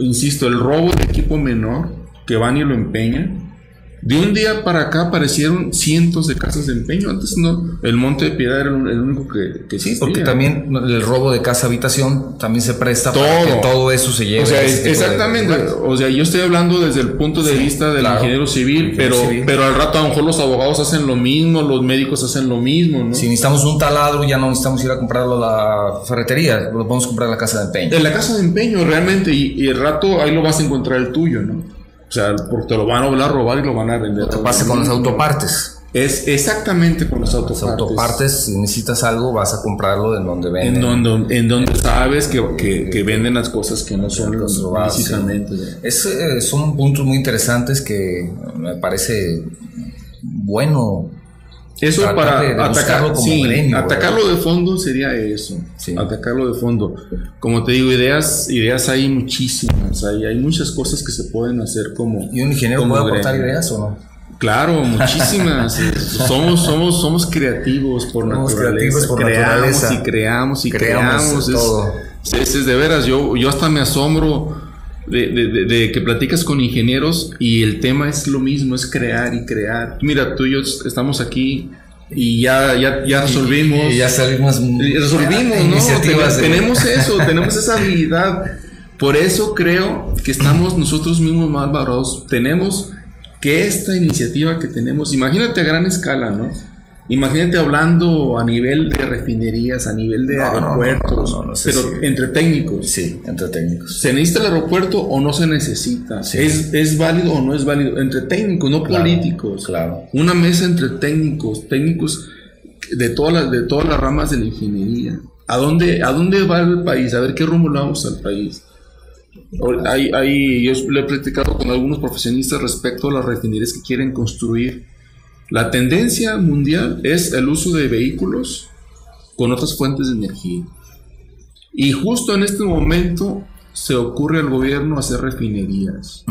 insisto, el robo de equipo menor, que van y lo empeñan. De un día para acá aparecieron cientos de casas de empeño. Antes no, el Monte de Piedad era el único que existía. Porque también el robo de casa-habitación también se presta para que todo eso se lleve. O sea, exactamente. O sea, yo estoy hablando desde el punto de vista del ingeniero civil, pero al rato a lo mejor los abogados hacen lo mismo, los médicos hacen lo mismo, ¿no? Si necesitamos un taladro, ya no necesitamos ir a comprarlo a la ferretería, lo podemos comprar en la casa de empeño. En la casa de empeño, realmente, y el rato ahí lo vas a encontrar el tuyo, ¿no? O sea, porque te lo van a robar y lo van a vender. Lo que pasa con las autopartes. Es exactamente con las autopartes. Las autopartes, si necesitas algo, vas a comprarlo en donde venden. En donde sabes que venden las cosas que no son lícitamente. Sí. Son puntos muy interesantes que me parece bueno. Eso para atacarlo como gremio. Atacarlo de fondo sería eso. Sí. Atacarlo de fondo. Como te digo, ideas hay muchísimas. Hay muchas cosas que se pueden hacer como. ¿Y un ingeniero puede aportar ideas o no? Claro, muchísimas. somos creativos por naturaleza. Creamos. Todo. Es de veras, yo hasta me asombro de que platicas con ingenieros y el tema es lo mismo, es crear y crear. Mira, tú y yo estamos aquí y ya resolvimos. Y ya salimos. Resolvimos, ¿no? Tenemos esa habilidad. Por eso creo que estamos nosotros mismos más valorados. Tenemos que esta iniciativa que tenemos, imagínate a gran escala, ¿no? Imagínate hablando a nivel de refinerías, a nivel de aeropuertos, pero entre técnicos. Sí, entre técnicos. ¿Se necesita el aeropuerto o no se necesita? Sí. ¿Es válido o no es válido? Entre técnicos, no políticos. Claro. Una mesa entre técnicos de todas las ramas de la ingeniería. ¿A dónde va el país? A ver qué rumbo le vamos al país. Yo le he platicado con algunos profesionistas respecto a las refinerías que quieren construir. La tendencia mundial es el uso de vehículos con otras fuentes de energía. Y justo en este momento se ocurre al gobierno hacer refinerías.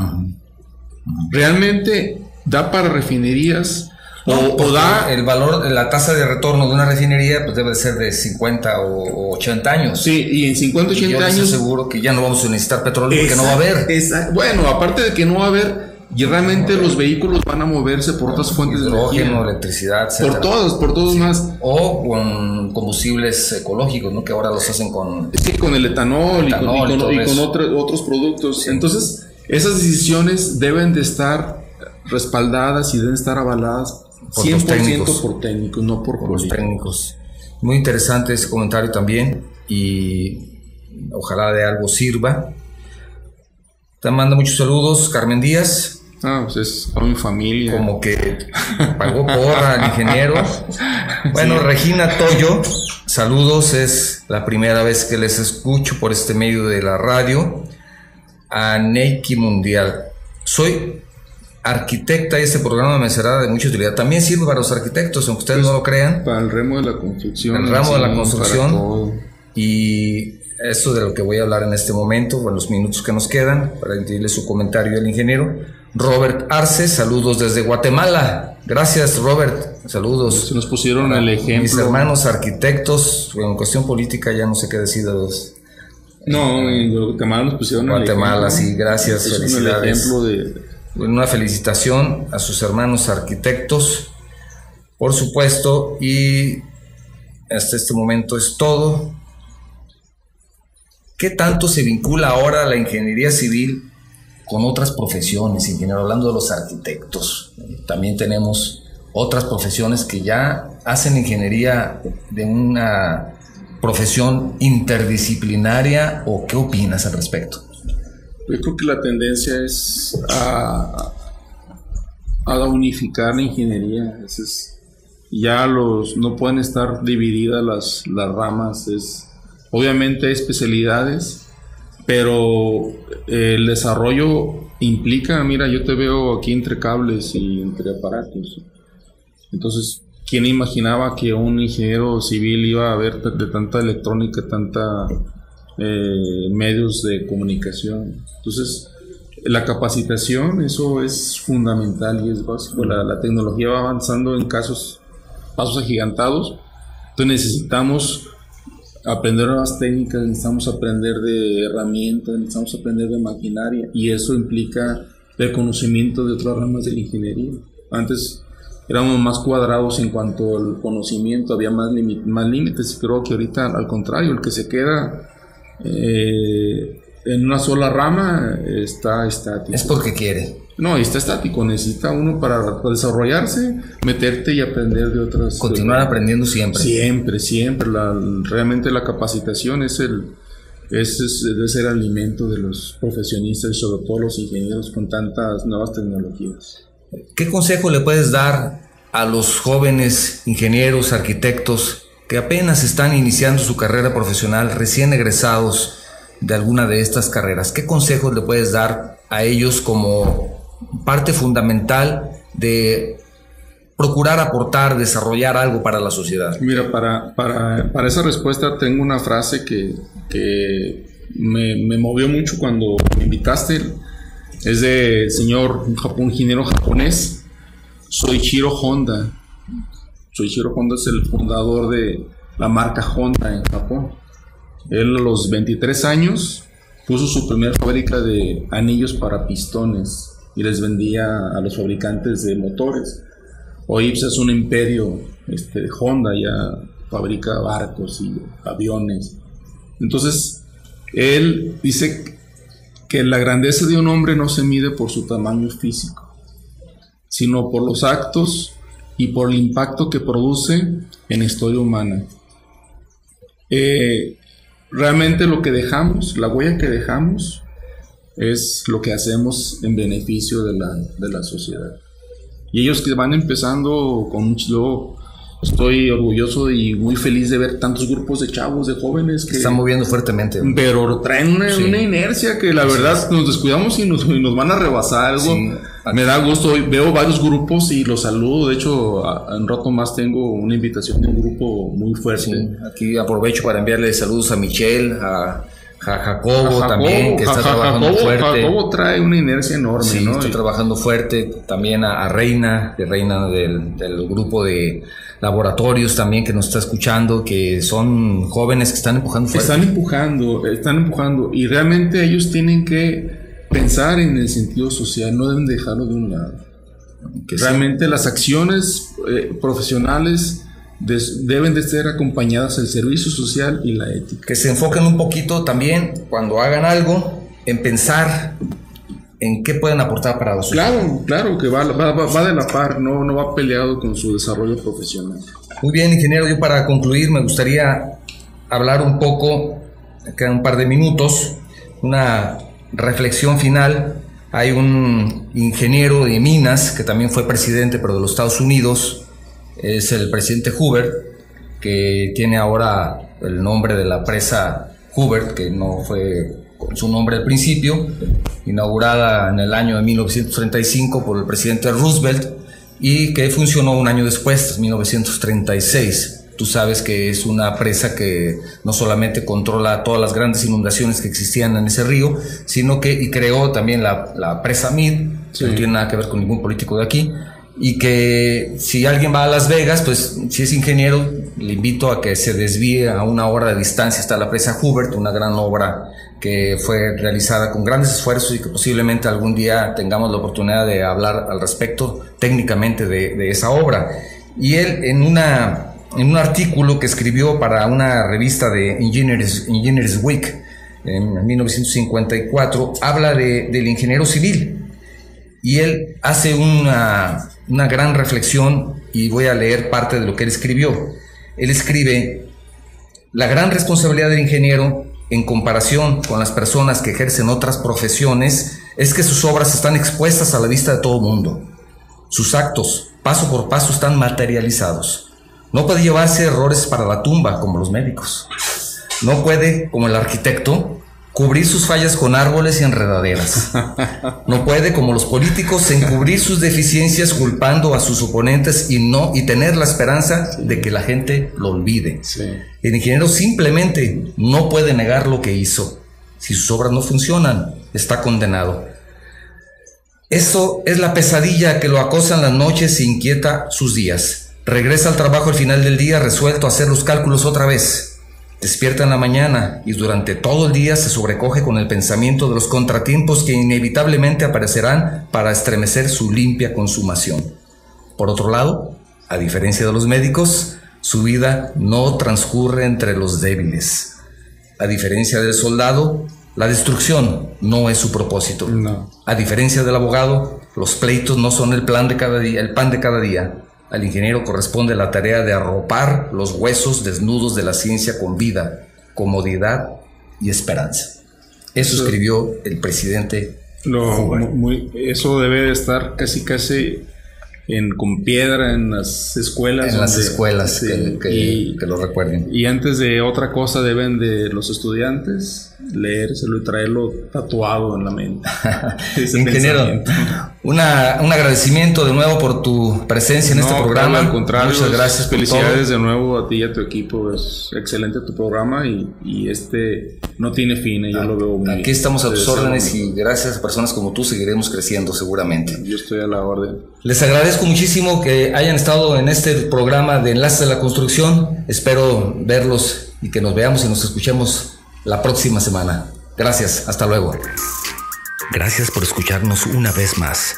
¿Realmente da para refinerías? O da el valor, la tasa de retorno de una refinería pues debe ser de 50 o 80 años. Sí, y en 50 o 80 años... Yo estoy seguro que ya no vamos a necesitar petróleo porque no va a haber. Bueno, aparte de que no va a haber... Y realmente los vehículos van a moverse por otras fuentes de energía. Hidrógeno, electricidad, etcétera. Por todos más. O con combustibles ecológicos, ¿no? Que ahora los hacen con... Sí, con el etanol y con otros productos. Sí. Entonces, esas decisiones deben de estar respaldadas y deben estar avaladas por 100% por técnicos, no por los técnicos. Muy interesante ese comentario también y ojalá de algo sirva. Te manda muchos saludos, Carmen Díaz. Pues es a mi familia. Como que pagó porra al ingeniero. Bueno, sí. Regina Toyo, saludos, es la primera vez que les escucho por este medio de la radio. A Neiki Mundial. Soy arquitecta y este programa me será de mucha utilidad. También sirve para los arquitectos, aunque ustedes no lo crean. Para el ramo de la construcción. El ramo de la construcción. Y eso de lo que voy a hablar en este momento, en los minutos que nos quedan, para pedirle su comentario al ingeniero. Robert Arce, saludos desde Guatemala. Gracias, Robert. Saludos. Se nos pusieron el ejemplo. Mis hermanos arquitectos, en cuestión política ya no sé qué decir de los. No, en Guatemala nos pusieron Guatemala, sí, gracias, felicidades. El ejemplo Una felicitación a sus hermanos arquitectos, por supuesto, y hasta este momento es todo. ¿Qué tanto se vincula ahora la ingeniería civil con otras profesiones, ingeniero? Hablando de los arquitectos, también tenemos otras profesiones que ya hacen ingeniería de una profesión interdisciplinaria, ¿o qué opinas al respecto? Yo creo que la tendencia es a unificar la ingeniería. Ya no pueden estar divididas las ramas. Obviamente hay especialidades, pero el desarrollo implica, mira, yo te veo aquí entre cables y entre aparatos. Entonces, ¿quién imaginaba que un ingeniero civil iba a ver de tanta electrónica, tanta medios de comunicación? Entonces, la capacitación, eso es fundamental y es básico. La tecnología va avanzando en pasos agigantados. Entonces necesitamos aprender nuevas técnicas, necesitamos aprender de herramientas, necesitamos aprender de maquinaria, y eso implica el conocimiento de otras ramas de la ingeniería. Antes éramos más cuadrados en cuanto al conocimiento, había más límites, y creo que ahorita al contrario, el que se queda en una sola rama está estático. Es porque quiere. No, está estático, necesita uno para desarrollarse, meterte y aprender de otras. Continuar aprendiendo siempre. Siempre. Realmente la capacitación debe ser alimento de los profesionistas y sobre todo los ingenieros con tantas nuevas tecnologías. ¿Qué consejo le puedes dar a los jóvenes ingenieros, arquitectos que apenas están iniciando su carrera profesional, recién egresados de alguna de estas carreras? ¿Qué consejos le puedes dar a ellos como parte fundamental de procurar aportar, desarrollar algo para la sociedad? Mira, para esa respuesta tengo una frase que me movió mucho cuando me invitaste. Es de un ingeniero japonés, Soichiro Honda. Soichiro Honda es el fundador de la marca Honda en Japón. Él a los 23 años puso su primera fábrica de anillos para pistones y les vendía a los fabricantes de motores. Hoy es un imperio. Honda ya fabrica barcos y aviones. Entonces él dice que la grandeza de un hombre no se mide por su tamaño físico, sino por los actos y por el impacto que produce en la historia humana. Realmente lo que dejamos, la huella que dejamos, es lo que hacemos en beneficio de la sociedad. Y ellos que van empezando yo estoy orgulloso y muy feliz de ver tantos grupos de chavos, de jóvenes que están moviendo fuertemente, pero traen una inercia que la verdad nos descuidamos y nos van a rebasar algo. Sí. Me da gusto, veo varios grupos y los saludo. De hecho, en rato más tengo una invitación de un grupo muy fuerte. Sí. Aquí aprovecho para enviarle saludos a Michelle, a Jacobo también, que está trabajando fuerte. Jacobo trae una inercia enorme, sí, ¿no? Está trabajando fuerte. También a Reina del grupo de laboratorios también, que nos está escuchando, que son jóvenes que están empujando fuerte. Están empujando, y realmente ellos tienen que pensar en el sentido social, no deben dejarlo de un lado. Realmente las acciones profesionales deben de ser acompañadas del servicio social y la ética. Que se enfoquen un poquito también, cuando hagan algo, en pensar en qué pueden aportar para la sociedad. Claro, que va de la par, no va peleado con su desarrollo profesional. Muy bien, ingeniero, yo para concluir me gustaría hablar un poco, quedan un par de minutos, una reflexión final. Hay un ingeniero de minas que también fue presidente, pero de los Estados Unidos, es el presidente Hoover, que tiene ahora el nombre de la presa Hoover, que no fue con su nombre al principio, inaugurada en el año de 1935 por el presidente Roosevelt y que funcionó un año después, 1936. Tú sabes que es una presa que no solamente controla todas las grandes inundaciones que existían en ese río, sino que creó también la presa Meade, que no tiene nada que ver con ningún político de aquí, y que si alguien va a Las Vegas, pues si es ingeniero, le invito a que se desvíe a 1 hora de distancia hasta la presa Hubert, una gran obra que fue realizada con grandes esfuerzos y que posiblemente algún día tengamos la oportunidad de hablar al respecto técnicamente de esa obra. Y él en un artículo que escribió para una revista de Engineers Week en 1954, habla del ingeniero civil y él hace una gran reflexión y voy a leer parte de lo que él escribió. Él escribe: la gran responsabilidad del ingeniero en comparación con las personas que ejercen otras profesiones es que sus obras están expuestas a la vista de todo el mundo. Sus actos, paso por paso, están materializados. No puede llevarse errores para la tumba como los médicos. No puede, como el arquitecto, cubrir sus fallas con árboles y enredaderas. No puede, como los políticos, encubrir sus deficiencias culpando a sus oponentes y tener la esperanza de que la gente lo olvide. El ingeniero simplemente no puede negar lo que hizo. Si sus obras no funcionan, está condenado. Eso es la pesadilla que lo acosa en las noches e inquieta sus días. Regresa al trabajo al final del día resuelto a hacer los cálculos otra vez. Despierta en la mañana y durante todo el día se sobrecoge con el pensamiento de los contratiempos que inevitablemente aparecerán para estremecer su limpia consumación. Por otro lado, a diferencia de los médicos, su vida no transcurre entre los débiles. A diferencia del soldado, la destrucción no es su propósito. No. A diferencia del abogado, los pleitos no son el pan de cada día. Al ingeniero corresponde la tarea de arropar los huesos desnudos de la ciencia con vida, comodidad y esperanza. Eso escribió el presidente. Eso debe de estar casi con piedra en las escuelas. En las escuelas, que lo recuerden. Y antes de otra cosa deben de los estudiantes leérselo y traerlo tatuado en la mente. Ingeniero, un agradecimiento de nuevo por tu presencia en este programa. Al contrario, muchas gracias. Felicidades de nuevo a ti y a tu equipo. Es excelente tu programa y no tiene fin. Yo lo veo muy aquí estamos a tus órdenes y gracias a personas como tú seguiremos creciendo seguramente. Yo estoy a la orden. Les agradezco muchísimo que hayan estado en este programa de Enlaces de la Construcción. Espero verlos y que nos veamos y nos escuchemos la próxima semana. Gracias, hasta luego. Gracias por escucharnos una vez más.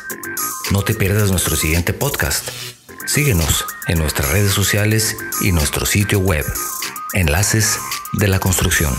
No te pierdas nuestro siguiente podcast. Síguenos en nuestras redes sociales y nuestro sitio web, Enlaces de la Construcción.